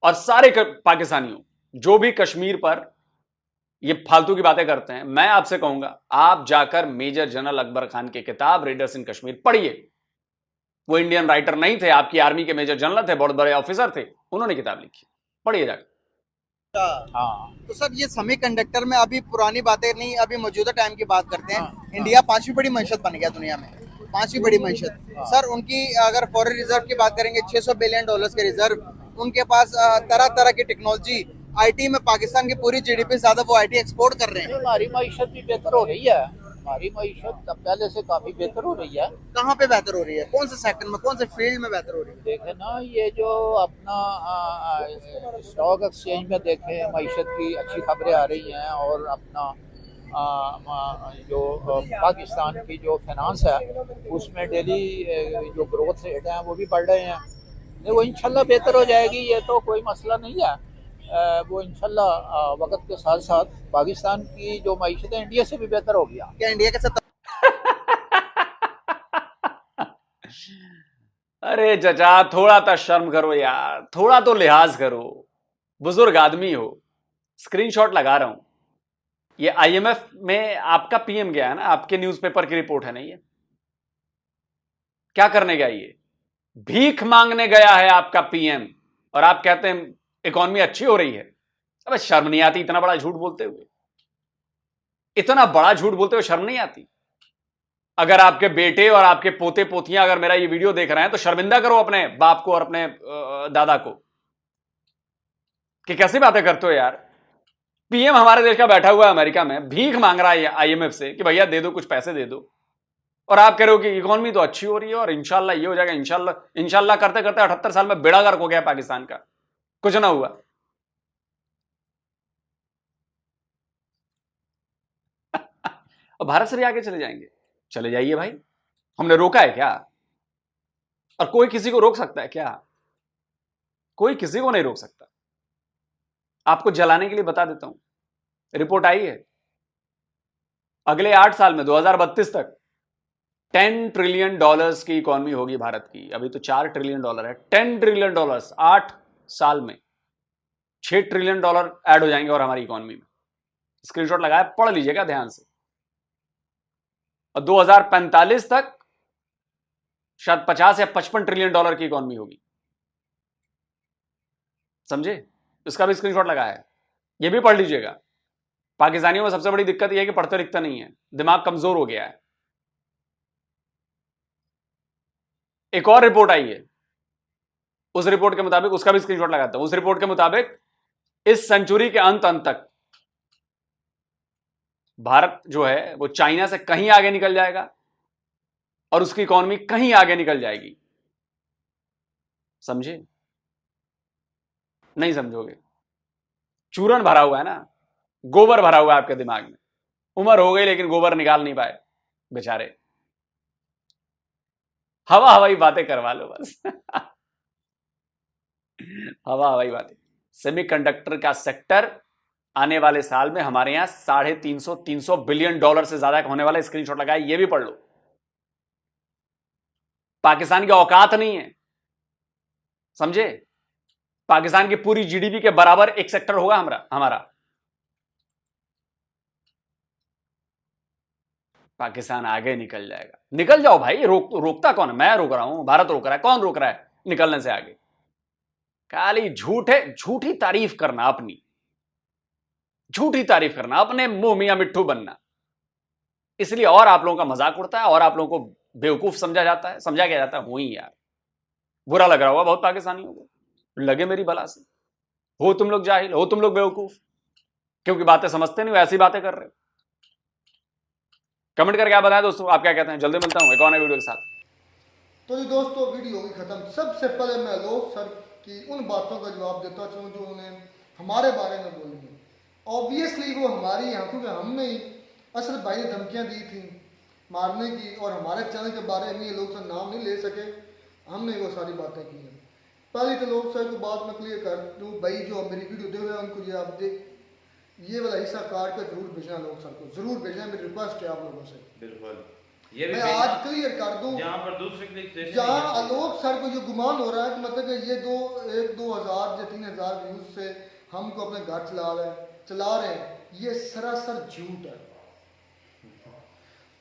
और सारे पाकिस्तानियों जो भी कश्मीर पर ये फालतू की बातें करते हैं, मैं आपसे कहूंगा आप जाकर मेजर जनरल अकबर खान की किताब रेडर्स इन कश्मीर पढ़िए। वो इंडियन राइटर नहीं थे, आपकी आर्मी के मेजर जनरल थे, बहुत बड़े ऑफिसर थे, उन्होंने किताब लिखी, पढ़िए जाकर। हाँ तो सर ये सेमीकंडक्टर में अभी पुरानी बातें नहीं, अभी मौजूदा टाइम की बात करते हैं। इंडिया 5वीं बड़ी मईशत बन गया दुनिया में, 5वीं बड़ी मईशत। सर उनकी अगर फॉरेन रिजर्व की बात करेंगे, $600 बिलियन के रिजर्व उनके पास, तरह तरह की टेक्नोलॉजी, आईटी में पाकिस्तान की पूरी जीडीपी से ज्यादा वो आईटी एक्सपोर्ट कर रहे हैं। हमारी मईशत भी बेहतर हो रही है, हमारी मईशत पहले से काफी बेहतर हो रही है। कहाँ पे बेहतर हो रही है, कौन से सेक्टर में, कौन से फील्ड में बेहतर हो रही है? देखे ना, ये जो अपना स्टॉक एक्सचेंज में देखे मईशत की अच्छी खबरें आ रही हैं, और अपना जो पाकिस्तान की जो फाइनेंस है उसमें डेली जो ग्रोथ रेट है वो भी बढ़ रहे हैं। नहीं, वो इंशाल्लाह बेहतर हो जाएगी, ये तो कोई मसला नहीं है। वो इंशाल्लाह वक्त के साथ साथ पाकिस्तान की जो मईशत है इंडिया से भी बेहतर हो गया। क्या इंडिया के साथ? अरे चचा थोड़ा तो शर्म करो यार, थोड़ा तो लिहाज करो, बुजुर्ग आदमी हो। स्क्रीनशॉट लगा रहा हूं, ये आईएमएफ में आपका पीएम गया है ना, आपके न्यूज़पेपर की रिपोर्ट है नहीं, ये क्या करने गया, ये भीख मांगने गया है आपका पीएम, और आप कहते हैं इकॉनमी अच्छी हो रही है। अबे शर्म नहीं आती इतना बड़ा झूठ बोलते हुए, इतना बड़ा झूठ बोलते हुए शर्म नहीं आती? अगर आपके बेटे और आपके पोते पोतियां अगर मेरा ये वीडियो देख रहे हैं तो शर्मिंदा करो अपने बाप को और अपने दादा को कि कैसी बातें करते हो यार। पीएम हमारे देश का बैठा हुआ है अमेरिका में, भीख मांग रहा है आईएमएफ से कि भैया दे दो, कुछ पैसे दे दो, और आप कह रहे हो कि इकोनॉमी तो अच्छी हो रही है और इंशाल्लाह ये हो जाएगा, इंशाल्लाह इंशाल्लाह करते करते 78 साल में बेड़ा गर्क हो गया पाकिस्तान का, कुछ ना हुआ। और भारत से भी आगे चले जाएंगे, चले जाइए भाई, हमने रोका है क्या? और कोई किसी को रोक सकता है क्या? कोई किसी को नहीं रोक सकता। आपको जलाने के लिए बता देता हूं, रिपोर्ट आई है, अगले 8 साल में 2032 तक $10 ट्रिलियन की इकॉनमी होगी भारत की। अभी तो $4 ट्रिलियन है, $10 ट्रिलियन 8 साल में $6 ट्रिलियन ऐड हो जाएंगे और हमारी इकॉनमी में। स्क्रीनशॉट लगाया, पढ़ लीजिएगा ध्यान से। और 2045 तक शायद 50 या 55 ट्रिलियन डॉलर की इकॉनमी होगी, समझे? इसका भी स्क्रीनशॉट लगाया है, ये भी पढ़ लीजिएगा। पाकिस्तानियों में सबसे बड़ी दिक्कत यह है कि पढ़ते लिखते नहीं है, दिमाग कमजोर हो गया है। एक और रिपोर्ट आई है, उस रिपोर्ट के मुताबिक, उसका भी स्क्रीनशॉट लगाता हूं, उस रिपोर्ट के मुताबिक इस सेंचुरी के अंत तक भारत जो है वो चाइना से कहीं आगे निकल जाएगा और उसकी इकॉनमी कहीं आगे निकल जाएगी। समझे? नहीं समझोगे, चूरन भरा हुआ है ना, गोबर भरा हुआ है आपके दिमाग में। उम्र हो गई लेकिन गोबर निकाल नहीं पाए बेचारे, हवा हवाई बातें करवा लो बस। हवा हवाई बातें। सेमीकंडक्टर का सेक्टर आने वाले साल में हमारे यहां $350 बिलियन से ज्यादा होने वाला। स्क्रीनशॉट लगाए, ये भी पढ़ लो। पाकिस्तान की औकात नहीं है, समझे? पाकिस्तान की पूरी जीडीपी के बराबर एक सेक्टर होगा हमारा। पाकिस्तान आगे निकल जाएगा। निकल जाओ भाई, रोकता कौन है? मैं रोक रहा हूं, भारत रोक रहा है, कौन रोक रहा है निकलने से आगे? खाली झूठ है, झूठी तारीफ करना, अपनी झूठी तारीफ करना, अपने मुंह मियां मिट्ठू बनना, इसलिए और आप लोगों का मजाक उड़ता है और आप लोगों को बेवकूफ समझा जाता है, समझा क्या जाता है। हुई यार, बुरा लग रहा होगा बहुत पाकिस्तानियों को, लगे मेरी बला से। हो तुम लोग जाहिल, हो तुम लोग बेवकूफ, क्योंकि बातें समझते नहीं हो, ऐसी बातें कर रहे हो। कमेंट करके आप बताएं दोस्तों, आप क्या कहते हैं। जल्दी मिलता हूं एक और नए वीडियो के साथ। तो जी दोस्तों वीडियो होगी ख़त्म। सबसे पहले मैं आलोक सर की उन बातों का जवाब देता चाहूँ जो उन्होंने हमारे बारे में बोली है। ऑब्वियसली वो हमारी यहाँ, क्योंकि हमने ही असद भाई ने धमकियाँ दी थी मारने की, और हमारे चैनल के बारे में ये लोग सर नाम नहीं ले सके, हमने वो सारी बातें की हैं। पहले तो लोग सर को बात मैं क्लियर कर दूँ, भाई जो मेरी वीडियो देख रहे हैं उनको ये आप देख ये वाला हिस्सा काट कर जरूर भेजना, लोग सर को जरूर भेजना, मेरी रिक्वेस्ट है आप लोगों से। बिल्कुल ये भी मैं आज क्लियर कर दूं, जहाँ पर दूसरे के लिए जहाँ आलोक सर को जो गुमान हो रहा है कि मतलब कि ये 2,000 या 3,000 व्यूज से हमको अपने घर चला रहे हैं, ये सरासर झूठ है।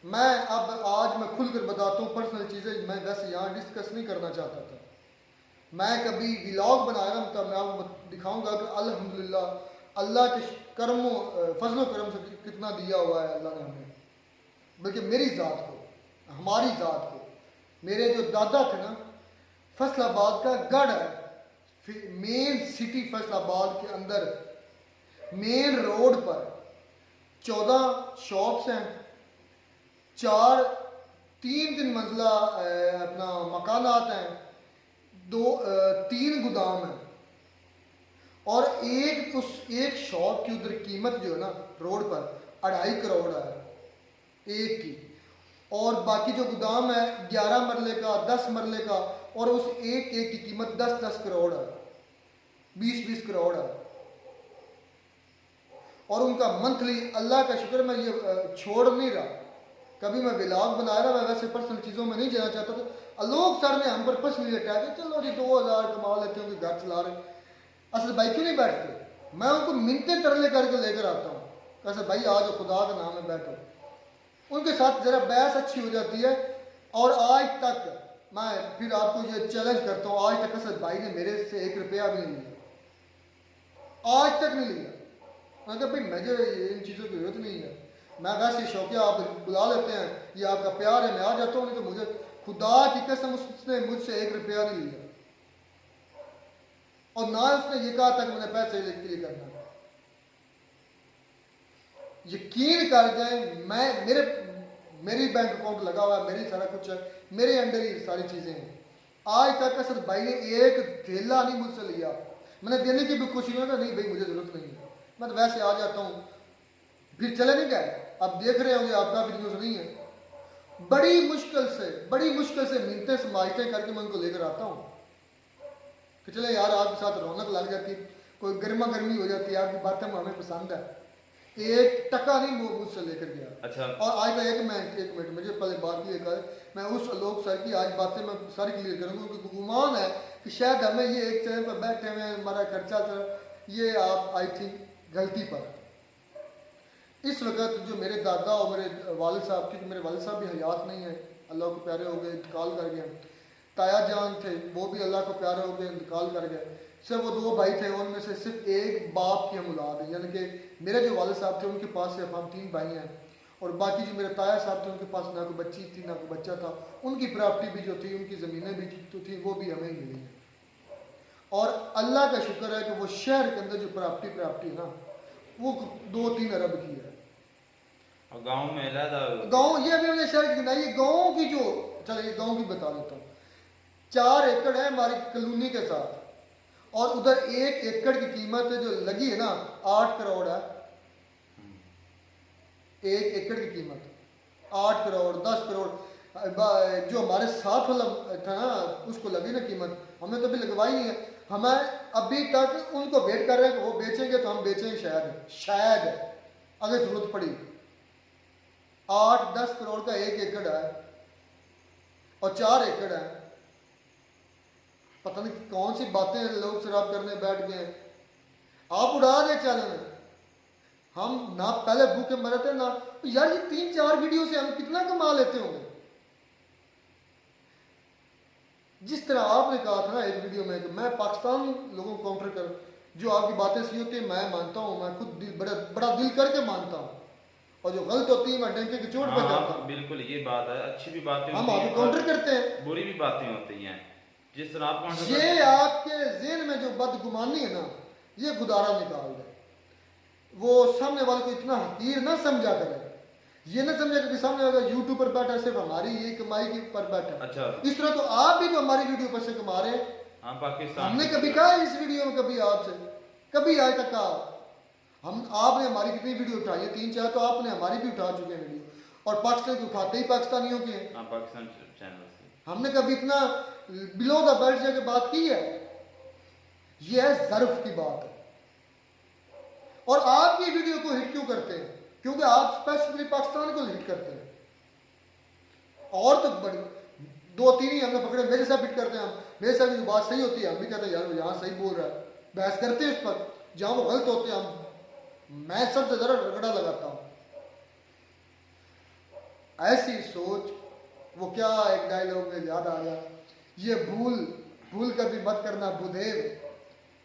मैं अब आज मैं खुलकर बताता हूँ पर्सनल चीज़ें, मैं वैसे यहाँ डिस्कस नहीं करना चाहता था। मैं कभी व्लॉग बनाया तब मैं आपको दिखाऊंगा कि अल्हम्दुलिल्लाह अल्लाह के करमों फजलो करम से कितना दिया हुआ है अल्लाह ने हमें, बल्कि मेरी ज़ात को, हमारी ज़ात को। मेरे जो दादा थे ना, फैसलाबाद का गढ़ है, मेन सिटी फैसलाबाद के अंदर मेन रोड पर 14 शॉप्स हैं, 3 मंजिला अपना मकानात हैं, 3 गोदाम हैं, और एक शॉप की उधर कीमत जो है ना रोड पर 2.5 करोड़ है एक की, और बाकी जो गोदाम है 11 मरले का, 10 मरले का, और उस एक की कीमत 10 करोड़ है, 20 करोड़ है। और उनका मंथली, अल्लाह का शुक्र मैं ये छोड़ नहीं रहा, कभी मैं व्लॉग बना रहा, मैं वैसे पर्सनल चीज़ों में नहीं जाना चाहता था। आलोक सर ने हम पर पर्सनली अटैक किया, चलो जी 2,000 कमा लेते हो, घर चला रहे, असद भाई क्यों नहीं बैठते? मैं उनको मिनते तरले करके लेकर आता हूँ, असद भाई आज खुदा का नाम है बैठो, उनके साथ ज़रा बहस अच्छी हो जाती है। और आज तक मैं फिर आपको ये चैलेंज करता हूँ, आज तक असद भाई ने मेरे से 1 रुपया भी नहीं लिया, आज तक नहीं लिया। मैं कहा भाई मुझे इन चीज़ों की जरूरत नहीं है, मैं वैसे शौकिया, आप बुला लेते हैं, ये आपका प्यार है, मैं आ जाता हूँ, नहीं तो मुझे खुदा की कसम उसने मुझसे 1 रुपया नहीं लिया, और ना उसने ये कहा था कि मैंने पैसे के लिए करना। यकीन कर जाए, मेरी बैंक अकाउंट लगा हुआ है, मेरी सारा कुछ है, मेरे अंडर ही सारी चीज़ें हैं। आज तक असद भाई ने 1 थैला नहीं मुझसे लिया, मैंने देने की भी कोशिश की, नहीं भाई मुझे ज़रूरत नहीं है, मैं तो वैसे आ जाता हूँ, फिर चले नहीं गए। अब देख रहे होंगे आपका वीडियोस नहीं है, बड़ी मुश्किल से मिन्नतें समाजतें करके मैं उनको लेकर आता हूँ कि चले यार आपके साथ रौनक लग जाती, कोई गर्मा गर्मी हो जाती है, आपकी बातें हमें पसंद है। 1 टका नहीं वो मुझसे लेकर गया। अच्छा, और आज का 1 मिनट मुझे पहले बात ये कर, मैं उस आलोक सर की आज बातें मैं सारी क्लियर करूँगा, क्योंकि गुमान है कि शायद हमें ये एक चैनल पर बैठे हुए हमारा खर्चा सर, ये आप आई थिंक गलती पर। इस वक्त जो मेरे दादा और मेरे वालिद साहब, क्योंकि मेरे वालिद साहब भी हयात नहीं है, अल्लाह को प्यारे हो गए, इंतकाल कर गए। ताया जान थे, वो भी अल्लाह को प्यारे हो गए, इंतकाल कर गए। सिर्फ वो 2 भाई थे, उनमें से सिर्फ एक बाप की हम औलाद है, यानी कि मेरे जो वालिद साहब थे उनके पास सिर्फ हम 3 भाई हैं, और बाकी जो मेरे ताया साहब थे उनके पास ना कोई बच्ची थी ना कोई बच्चा था। उनकी प्रॉपर्टी भी जो थी, उनकी ज़मीनें भी जो थी वो भी हमें ही मिली है। और अल्लाह का शुक्र है कि वो शहर के अंदर जो प्रॉपर्टी है ना, वो 2-3 अरब की है। और गाँव में गाँव ये अभी मैंने शहर की नहीं, ये गाँव की जो, चलिए गाँव की बता देता हूँ। 4 एकड़ है हमारी कॉलोनी के साथ, और उधर 1 एकड़ की कीमत जो लगी है ना 8 करोड़ है। 1 एकड़ की कीमत 8 करोड़ 10 करोड़। जो हमारे साथ वाला था ना उसको लगी ना कीमत, हमने तो अभी लगवाई नहीं है। हमें अभी तक उनको वेट कर रहे हैं कि वो बेचेंगे तो हम बेचेंगे, शायद अगर जरूरत पड़ी। 8-10 करोड़ का 1 एकड़ है और 4 एकड़ है। पता नहीं कौन सी बातें लोग शराब करने बैठ गए हैं। आप उड़ा दे चैनल, हम ना पहले भूखे मरे थे ना यार, ये 3-4 वीडियो से हम कितना कमा लेते होंगे। जिस तरह आपने कहा था ना एक वीडियो में कि मैं पाकिस्तान लोगों को काउंटर कर, जो आपकी बातें सही होती है मैं मानता हूँ, मैं खुद बड़ा दिल करके मानता हूँ, और जो गलत होती है मैं डंके की चोट पे जाता हूँ। बिल्कुल ये बात है, अच्छी भी बातें हम आपको काउंटर करते हैं, बुरी भी बातें होती हैं। जिस तरह आप ये आपके ज़हन में जो बदगुमानी है ना, ये गुदारा निकाल दे। वो सामने वाले को इतना हकीर ना समझा करे, ये ना समझे कि सामने अगर यूट्यूब पर बैठा सिर्फ हमारी ये कमाई की पर बैठा, अच्छा इस तरह तो आप भी तो हमारी वीडियो पर से कमा रहे हैं। हाँ पाकिस्तान हमने कभी कहा है इस वीडियो में, कभी आपसे कभी आज तक कहा? आपने हमारी कितनी वीडियो उठाई है, 3-4 तो आपने हमारी भी उठा चुके हैं वीडियो, और पाकिस्तान के उठाते ही पाकिस्तानियों की है। हाँ पाकिस्तान चैनल से हमने कभी इतना बिलो द बेल्ट जाके बात की है? ये है ज़र्फ की बात है। और आप ये वीडियो को हिट क्यों करते हैं? क्योंकि आप स्पेसिफिकली पाकिस्तान को हिट करते हैं। और तो बड़ी 2-3 ही हमने पकड़े, मेरे साथ हिट करते हैं हम, मेरे साथ जो बात सही होती है हम भी कहते हैं यार वो यहाँ सही बोल रहा है, बहस करते हैं उस पर। जहाँ वो गलत होते हैं मैं सबसे ज़रा रगड़ा लगाता हूँ। ऐसी सोच, वो क्या एक डायलॉग में याद आ गया, ये भूल कर भी मत करना बुधेव।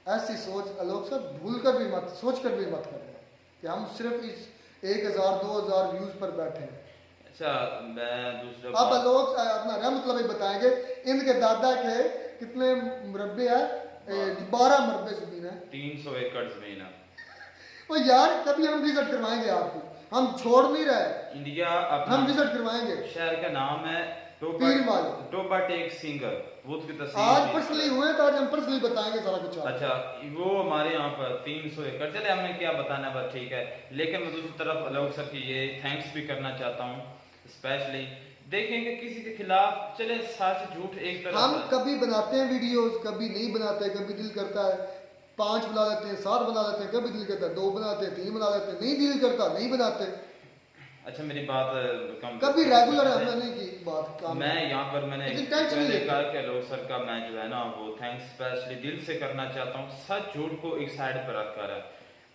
ऐसी सोच आलोक सर भूल कर भी मत, सोच कर भी मत करना कि हम सिर्फ इस 1000-2000 व्यूज पर बैठे हैं। अच्छा मैं दूसरा अब आलोक अपना रहमतुल्लाह भाई बताएंगे इनके दादा के कितने मुरब्बे है? 12 मुरब्बे जमीन है, 300 एकड़ जमीन है। वो यार कभी हम विजिट करवाएंगे आपको, हम छोड़ नहीं रहे, इंडिया हम अपना विजिट करवाएंगे। शहर का नाम है पीरमाल। टोबा टेक सिंगर, वो उसकी तस्वीर आज थी। पर्सनली हुए तो आज हम पर्सनली बताएंगे सारा कुछ आपको। अच्छा वो हमारे यहाँ पर 300 एकड़, चले हमने क्या बताना बस ठीक है। लेकिन मैं दूसरी तरफ आलोक सर की ये थैंक्स भी करना चाहता हूँ स्पेशली। देखेंगे किसी के खिलाफ, चले सच झूठ एक तरफ हम है। कभी बनाते हैं वीडियोस, कभी नहीं बनाते, कभी दिल करता है 5 बना लेते हैं, 7 बना लेते हैं, कभी दिल करता है 2 बनाते हैं, 3 बना लेते हैं, नहीं दिल करता नहीं बनाते। अच्छा मेरी बात कभी रेगुलर हमने नहीं की बात काम। मैं यहाँ पर मैंने लेकिन टेंशन नहीं पहले लेते। कहा कि आलोक सर का मैं जो है ना वो थैंक्स स्पेशली दिल से करना चाहता हूँ। सच झूठ को एक साइड पर रखकर है,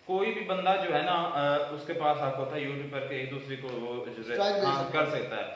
कोई भी बंदा जो है ना उसके पास हक होता है यूट्यूब पर के एक दूसरे को वो Strike दे हाँ, सकता कर सकता है।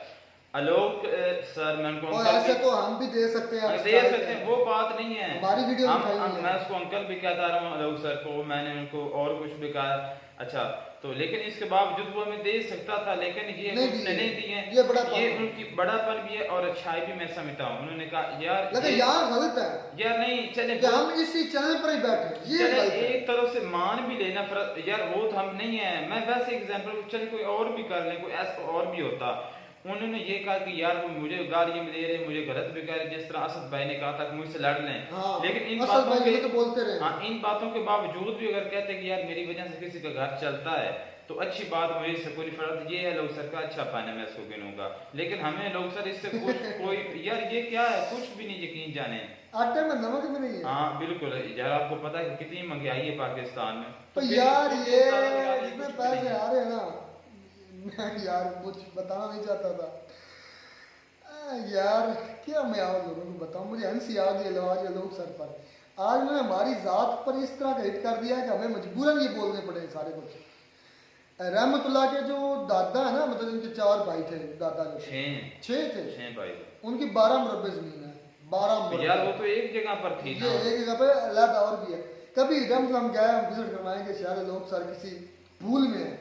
आलोक सर मैं उनको और अंकल ऐसे भी- तो हम भी दे सकते हैं, दे सकते हैं, वो बात नहीं है। हमारी वीडियो उठाई हुई है। मैं उसको अंकल भी कहता रहा हूँ आलोक सर को, मैंने उनको और कुछ भी कहा। अच्छा तो लेकिन इसके बावजूद वो हमें दे सकता था, लेकिन ये नहीं उसने दिए। नहीं दिए। ये बड़ापन ये है। उनकी बड़ापन भी है और अच्छाई भी मैं समझता हूँ। उन्होंने कहा यार लेकिन ये- यहाँ गलत है यार नहीं चले कि हम इसी चैनल पर ही बैठे, ये चले गलत है। एक तरफ से मान भी लेना यार वो तो हम नहीं है। मैं वैसे एग्जांपल चले कोई और भी कर ले, कोई ऐसा और भी होता। उन्होंने ये कहा कि यार वो मुझे गालियां दे रहे, मुझे गलत भी कह रहे, जिस तरह असद भाई ने कहा था कि मुझसे लड़ लें। हाँ, लेकिन इन असद बातों भाई के ये तो बोलते रहे। हाँ इन बातों के बावजूद भी अगर कहते कि यार मेरी वजह से किसी का घर चलता है तो अच्छी बात, मुझे इससे कोई फर्क ये है लोग सर का अच्छा पाना मैं इसको गिनूंगा। लेकिन हमें लोग सर इससे कुछ कोई यार ये क्या है, कुछ भी नहीं यकीन जाने। आटे में नमक भी नहीं है। हाँ बिल्कुल यार, आपको पता है कि कितनी महंगाई है पाकिस्तान में। तो फिर यार कुछ ये ज्यादा लगा लिए, जितने कुछ भी पैसे नहीं। आ रहे हैं ना, मैं यार कुछ बताना नहीं चाहता था। यार क्या मैं आप लोगों को बताऊं, मुझे हंसी आ गई आज लोग सर पर। आज उन्होंने हमारी जात पर इस तरह का हिट कर दिया कि हमें मजबूरन ये बोलने पड़े सारे कुछ। रहमतुल्लाह के जो दादा है ना, मतलब इनके 4 भाई थे, दादा जो थे 6 थे, 6 भाई। उनकी 12 मुरब्बे जमीन है, 12 मुरब्बे। यार वो तो एक जगह पर थी ये ना। एक जगह पे अलग और भी है। कभी रहमतुल्लाह हम गए, हम विजिट करवाएंगे शायद लोग सर किसी भूल में है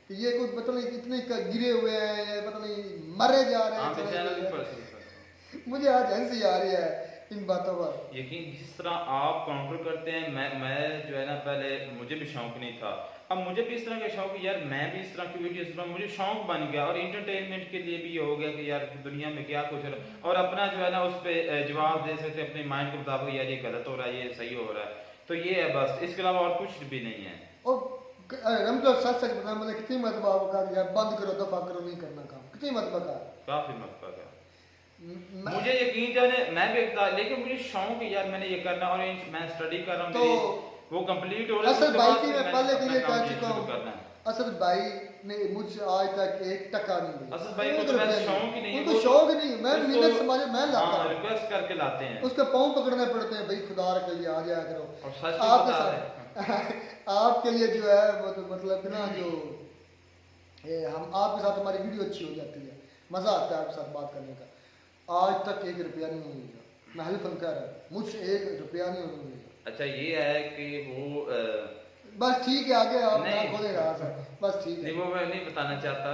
कि ये कोई पता नहीं कितने गिरे हुए हैं, ये पता नहीं मरे जा रहे हाँ, तो चैनल भी हैं। पढ़ सकते हैं। मुझे आज हंसी आ रही है इन बातों पर। यकीन जिस तरह आप काउंटर करते हैं, मैं जो है ना पहले मुझे भी शौक नहीं था, अब मुझे भी इस तरह का शौक है यार, मैं भी इस तरह की वीडियोस पर मुझे शौक बन गया और इंटरटेनमेंट के लिए भी ये हो गया कि यार दुनिया में क्या कुछ हो रहा है और अपना जो है ना उस पर जवाब दे सकते अपने माइंड के मुताबिक, यार ये गलत हो रहा है, ये सही हो रहा है। तो ये है बस, इसके अलावा और कुछ भी नहीं है। और रहमतुल्लाह सच सच बताया, मैंने कितनी मरतबा आपको कहा कि यार बंद करो, दफा करो, नहीं करना काम, कितनी मरतबा कहा। काफी मौका है। मैं- मुझे यकीन जाने मैं भी लेकिन मुझे शौक है यार, मैंने ये करना और मैं स्टडी कर रहा हूँ, तो मेरी वो कंप्लीट हो रहा है। असद उसके भाई बाद की फिर मैं मैंने पहले के अपना लिए काम कह ये चुका शुरू हूँ, करना है। असद भाई ने मुझसे आज तक 1 टका नहीं लिया। असद भाई को तो वैसे शौक ही नहीं है, उनको वो शौक ही नहीं है, मैं उसको- मिन्नत समाज मैं लाता हाँ, हूँ, रिक्वेस्ट करके लाते हैं उसके पाँव पकड़ने पड़ते हैं, भाई खुदा के लिए आ जाया करो। और सच तो आपके बता साथ रहे आपके लिए जो है वो तो मतलब कि ना जो हम आपके साथ हमारी वीडियो अच्छी हो जाती है, मज़ा आता है आपके साथ बात करने का। आज तक 1 रुपया नहीं मिला, मैं हल्फन कह रहा हूँ, मुझसे 1 रुपया नहीं मिला। अच्छा ये है कि वो बस ठीक है, आगे आप ना नहीं। खोले राज है, बस ठीक है। नहीं वो मैं नहीं बताना चाहता।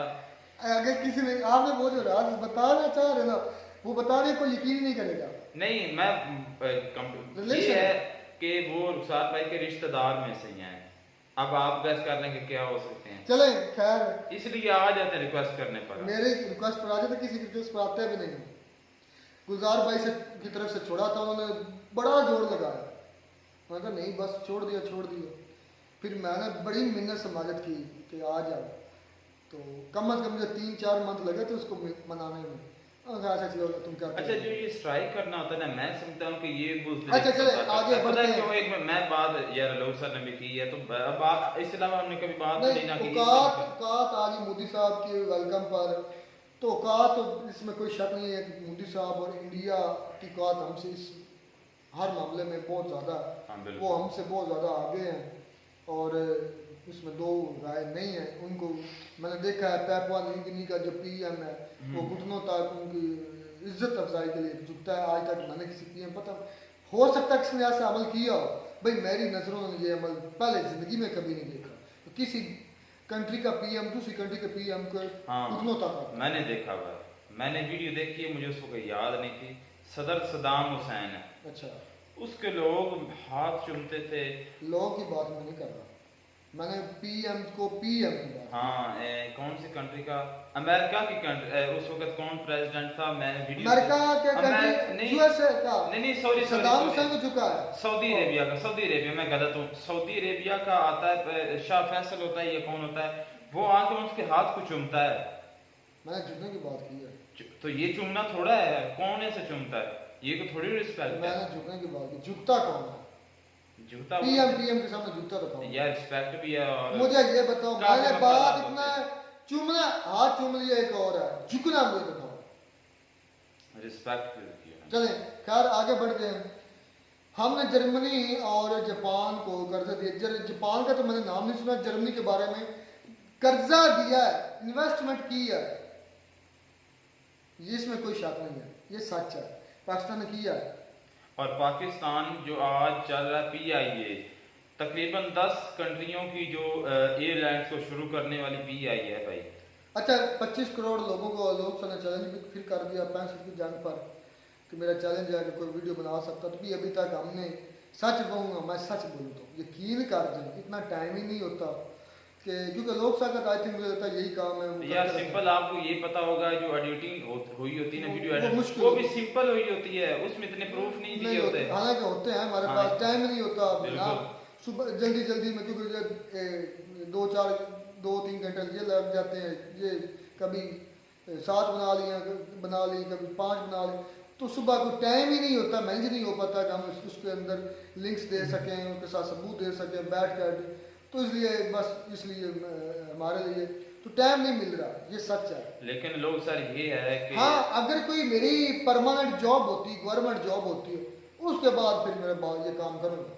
अगर किसी ने आपने वो जो राज बताना चाह रहे ना, वो बताने को यकीन नहीं करेगा। नहीं मैं ये Relation है कि वो रुखसार भाई के रिश्तेदार में से ही हैं, अब आप गैस कर लें कि क्या हो सकते हैं, चले खैर इसलिए आ जाते हैं रिक्वेस्ट करने पर। मेरे रिक्वेस्ट पर आ जाते, किसी की रिक्वेस्ट पर आते भी नहीं। गुलजार भाई से की तरफ से छोड़ा था, उन्होंने बड़ा जोर लगाया, मैंने कहा नहीं बस छोड़ दिया छोड़ दिया। फिर मैंने बड़ी मिन्नत से मदद की कि आ जाओ, तो कम से कम मुझे 3-4 मंथ लगे थे उसको मनाने में। अच्छा चलो तुम क्या अच्छा, जो ये स्ट्राइक करना होता है ना, मैं समझता हूँ कि ये बुज़दिल अच्छा, चले, होता है। आगे पता बढ़ते है हैं। क्यों, एक मैं बात यार लोग सर ने भी की है, तो बात इसके अलावा हमने कभी बात नहीं नहीं ना की। औकात आ गई मोदी साहब के वेलकम पर, तो औकात तो इसमें कोई शक नहीं है कि मोदी साहब और इंडिया की औकात हमसे इस हर मामले में बहुत ज़्यादा, हाँ, बिल्कुल। वो हमसे बहुत ज़्यादा आगे हैं और इसमें दो राय नहीं है। उनको मैंने देखा है पैपुआ न्यू गिनी का जो पीएम है वो घुटनों तक उनकी इज्जत अफजाई के लिए झुकता है। आज तक मैंने किसी पीएम पता हो सकता है किसी ने ऐसा अमल किया हो, भाई मेरी नज़रों में ये अमल पहले ज़िंदगी में कभी नहीं देखा। तो किसी कंट्री का पीएम दूसरी कंट्री के पीएम को घुटनों तक आता है। मैंने देखा हुआ है, मैंने वीडियो देखी है, मुझे उसको कोई याद नहीं थी। सदर सदाम हुसैन है, अच्छा, उसके लोग हाथ चूमते थे। लॉ की बात मैं नहीं कर रहा, मैंने पीएम को पीएम की बात। हाँ, कौन सी कंट्री का, अमेरिका की कंट्री, उस वक्त कौन प्रेसिडेंट था, मैं वीडियो अमेरिका के नहीं कंट्री यूएसए का नहीं सॉरी सद्दाम हुसैन को झुका है। सऊदी अरेबिया का, सऊदी अरेबिया, मैं गलत हूँ, सऊदी अरेबिया का आता है शाह फैसल होता है, ये कौन होता है, वो आके उसके हाथ को चूमता है। मैंने झुकने की बात की है, तो ये चूमना थोड़ा है, कौन ऐसे चूमता है, ये तो थोड़ी रिस्पेक्ट है। मैंने झुकने की बात की। झुकता कौन है? जूता पीएम के सामने झुकता तो कौन है? यार रिस्पेक्ट भी है। और मुझे ये बताओ, काफी मैंने मसला बात होते इतना हैं। चूमना, हाथ चूम लिया एक और है, झुकना मुझे बताओ। रिस्पेक्ट चले खैर आगे बढ़ते हैं। हमने जर्मनी और जापान को कर्जा दिया। जापान का तो मैंने नाम नहीं सुना, जर्मनी के बारे में कर्जा दिया है, इन्वेस्टमेंट की है, ये इसमें कोई शक नहीं है, ये सच है, पाकिस्तान ने किया है। और पाकिस्तान जो आज चल रहा है PIA, तकरीबन 10 कंट्रियों की जो एयरलाइंस को शुरू करने वाली PIA है भाई। अच्छा, 25 करोड़ लोगों को लोकसभा ने चैलेंज भी फिर कर दिया 65 की जंग पर कि मेरा चैलेंज है कि कोई वीडियो बना सकता। तो भी अभी तक हमने, सच कहूँगा मैं, सच बोलूँ तो यकीन कर जाए, इतना टाइम ही नहीं होता कि, क्योंकि लोकसभा का आई थिंक मुझे लगता है यही काम है। वो यार करते सिंपल, आपको ये पता होगा जो एडिटिंग हुई होती है ना, वीडियो वो एडिट, मुश्किल वो होती भी सिंपल हुई होती है, उसमें इतने प्रूफ नहीं दिए होते। हालांकि होते हैं, हमारे हाँ, पास टाइम नहीं होता ना, बिल्कुल। सुबह जल्दी में, क्योंकि 2-3 घंटे ये लग जाते हैं, ये कभी 7 बना ली कभी 5 बना ली, तो सुबह को टाइम ही नहीं होता, मैनेज नहीं हो पाता कि हम उसके अंदर लिंक्स दे सकें, उनके साथ सबूत दे सकें बैठ कर। तो इसलिए हमारे लिए तो टाइम नहीं मिल रहा, ये सच है। लेकिन लोग सर ये है कि हाँ, अगर कोई मेरी परमानेंट जॉब होती, गवर्नमेंट जॉब होती है, उसके बाद फिर मेरे बाद ये काम करूँगा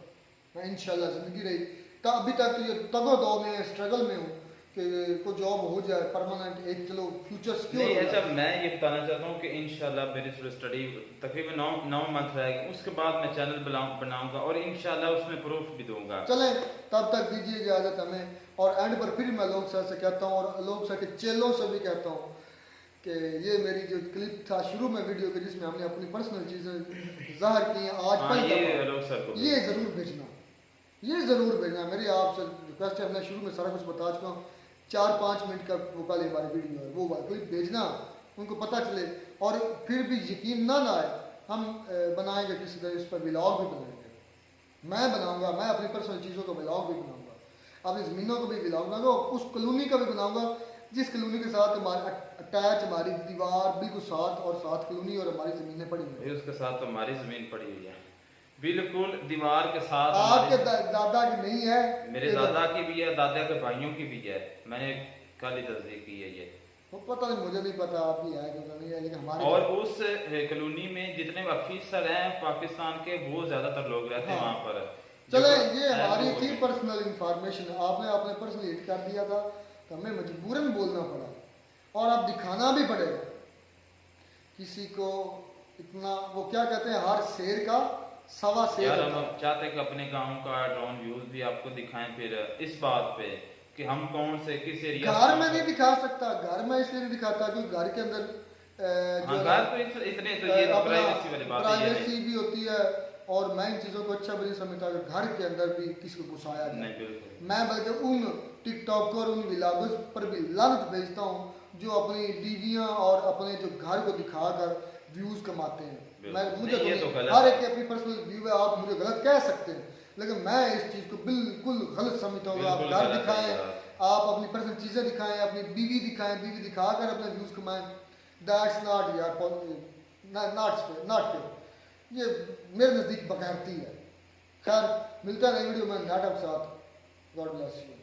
मैं इंशाल्लाह। ज़िंदगी रही तो अभी तक तो ये तगो दो में स्ट्रगल में हूँ कि कोई जॉब हो जाए परमानेंट, एक चलो फ्यूचर सिक्योर नहीं। हो अच्छा, जाए। मैं ये बताना चाहता हूँ कि इंशाल्लाह मेरी स्टडी तकरीबन 9 मंथ रहेगी, उसके बाद मैं चैनल बनाऊंगा और इंशाल्लाह उसमें प्रूफ भी दूंगा। चलें, तब तक दीजिए इजाज़त हमें। और एंड पर फिर मैं लोग सर से कहता हूँ और लोग सर के चेलों से भी कहता हूँ कि ये मेरी जो क्लिप था शुरू में वीडियो के, जिसमें हमने अपनी पर्सनल चीज़ें जाहिर की हैं, आज हाँ, पहली ये दफ़ा, लोग सर को ये ज़रूर भेजना, ये ज़रूर भेजना। मेरी आपसे रिक्वेस्ट है, हमने शुरू में सारा कुछ बता चुका हूँ, 4-5 मिनट का वो पहले हमारी वीडियो है, वो क्लिप भेजना, उनको पता चले। और फिर भी यकीन ना आए, हम बनाएंगे किसी तरह इस पर व्लॉग भी बनाएंगे, मैं बनाऊंगा, मैं अपनी पर्सनल चीज़ों का व्लॉग भी बनाऊंगा, अपनी ज़मीनों का भी व्लॉग बनाऊंगा, उस कॉलोनी का भी बनाऊंगा जिस कॉलोनी के साथ हमारे अटैच हमारी दीवार बिल्कुल साथ, और साथ कॉलोनी और हमारी ज़मीनें पड़ी हुई हैं। उसके साथ तो हमारी जमीन पड़ी हुई है, बिल्कुल दीवार के साथ। आपके दादा की नहीं है, मेरे दादा की भी है, दादा के भाइयों की भी है, मैंने कल ही तस्दीक की है ये। वो पता नहीं, मुझे नहीं पता आपकी है कि नहीं है, लेकिन हमारे और उस कॉलोनी में जितने ऑफिसर हैं पाकिस्तान के, वो ज्यादातर लोग रहते हैं हाँ। वहाँ पर। चले, जो ये है हमारी वो- थी पर्सनल इंफॉर्मेशन, आपने पर्सनल हिट कर दिया था तो हमें मजबूरन बोलना पड़ा, और अब दिखाना भी पड़ेगा। किसी को इतना, वो क्या कहते हैं, हर शेर का सवा शेर यार होता हम है। चाहते हैं कि अपने गांव का ड्रोन व्यूज भी आपको दिखाएं, फिर इस बात पे कि हम कौन से किस एरिया घर में नहीं दिखा सकता, घर में इसलिए नहीं दिखाता क्योंकि घर के अंदर हाँ, घर तो इतने तो ये तो प्राइवेसी वाली बात है ये प्राइवेसी भी होती है और मैं इन चीज़ों को अच्छा भी नहीं समझता कि घर के अंदर भी किसी को घुसाया नहीं जाए। बिल्कुल मैं बल्कि उन टिकटॉकर उन व्लॉगर्स पर भी लानत भेजता हूँ जो अपनी बीवियाँ और अपने जो घर को दिखाकर व्यूज कमाते हैं। मैं मुझे नहीं, ये तो तो गलत हर है। एक की अपनी पर्सनल व्यू है, आप मुझे गलत कह सकते हैं, लेकिन मैं इस चीज़ को बिल्कुल गलत समझता हूँ। आप बिल्कुल घर गलत है दिखाएं, यार। आप अपनी पर्सनल चीज़ें दिखाएं, अपनी बीवी दिखाएं, बीवी दिखाकर अपने व्यूज कमाएं, दैट्स नॉट यार, नॉट फेयर। ये मेरे नज़दीक बगैरती है। खैर मिलता है नई वीडियो में नाटक के साथ। God bless you.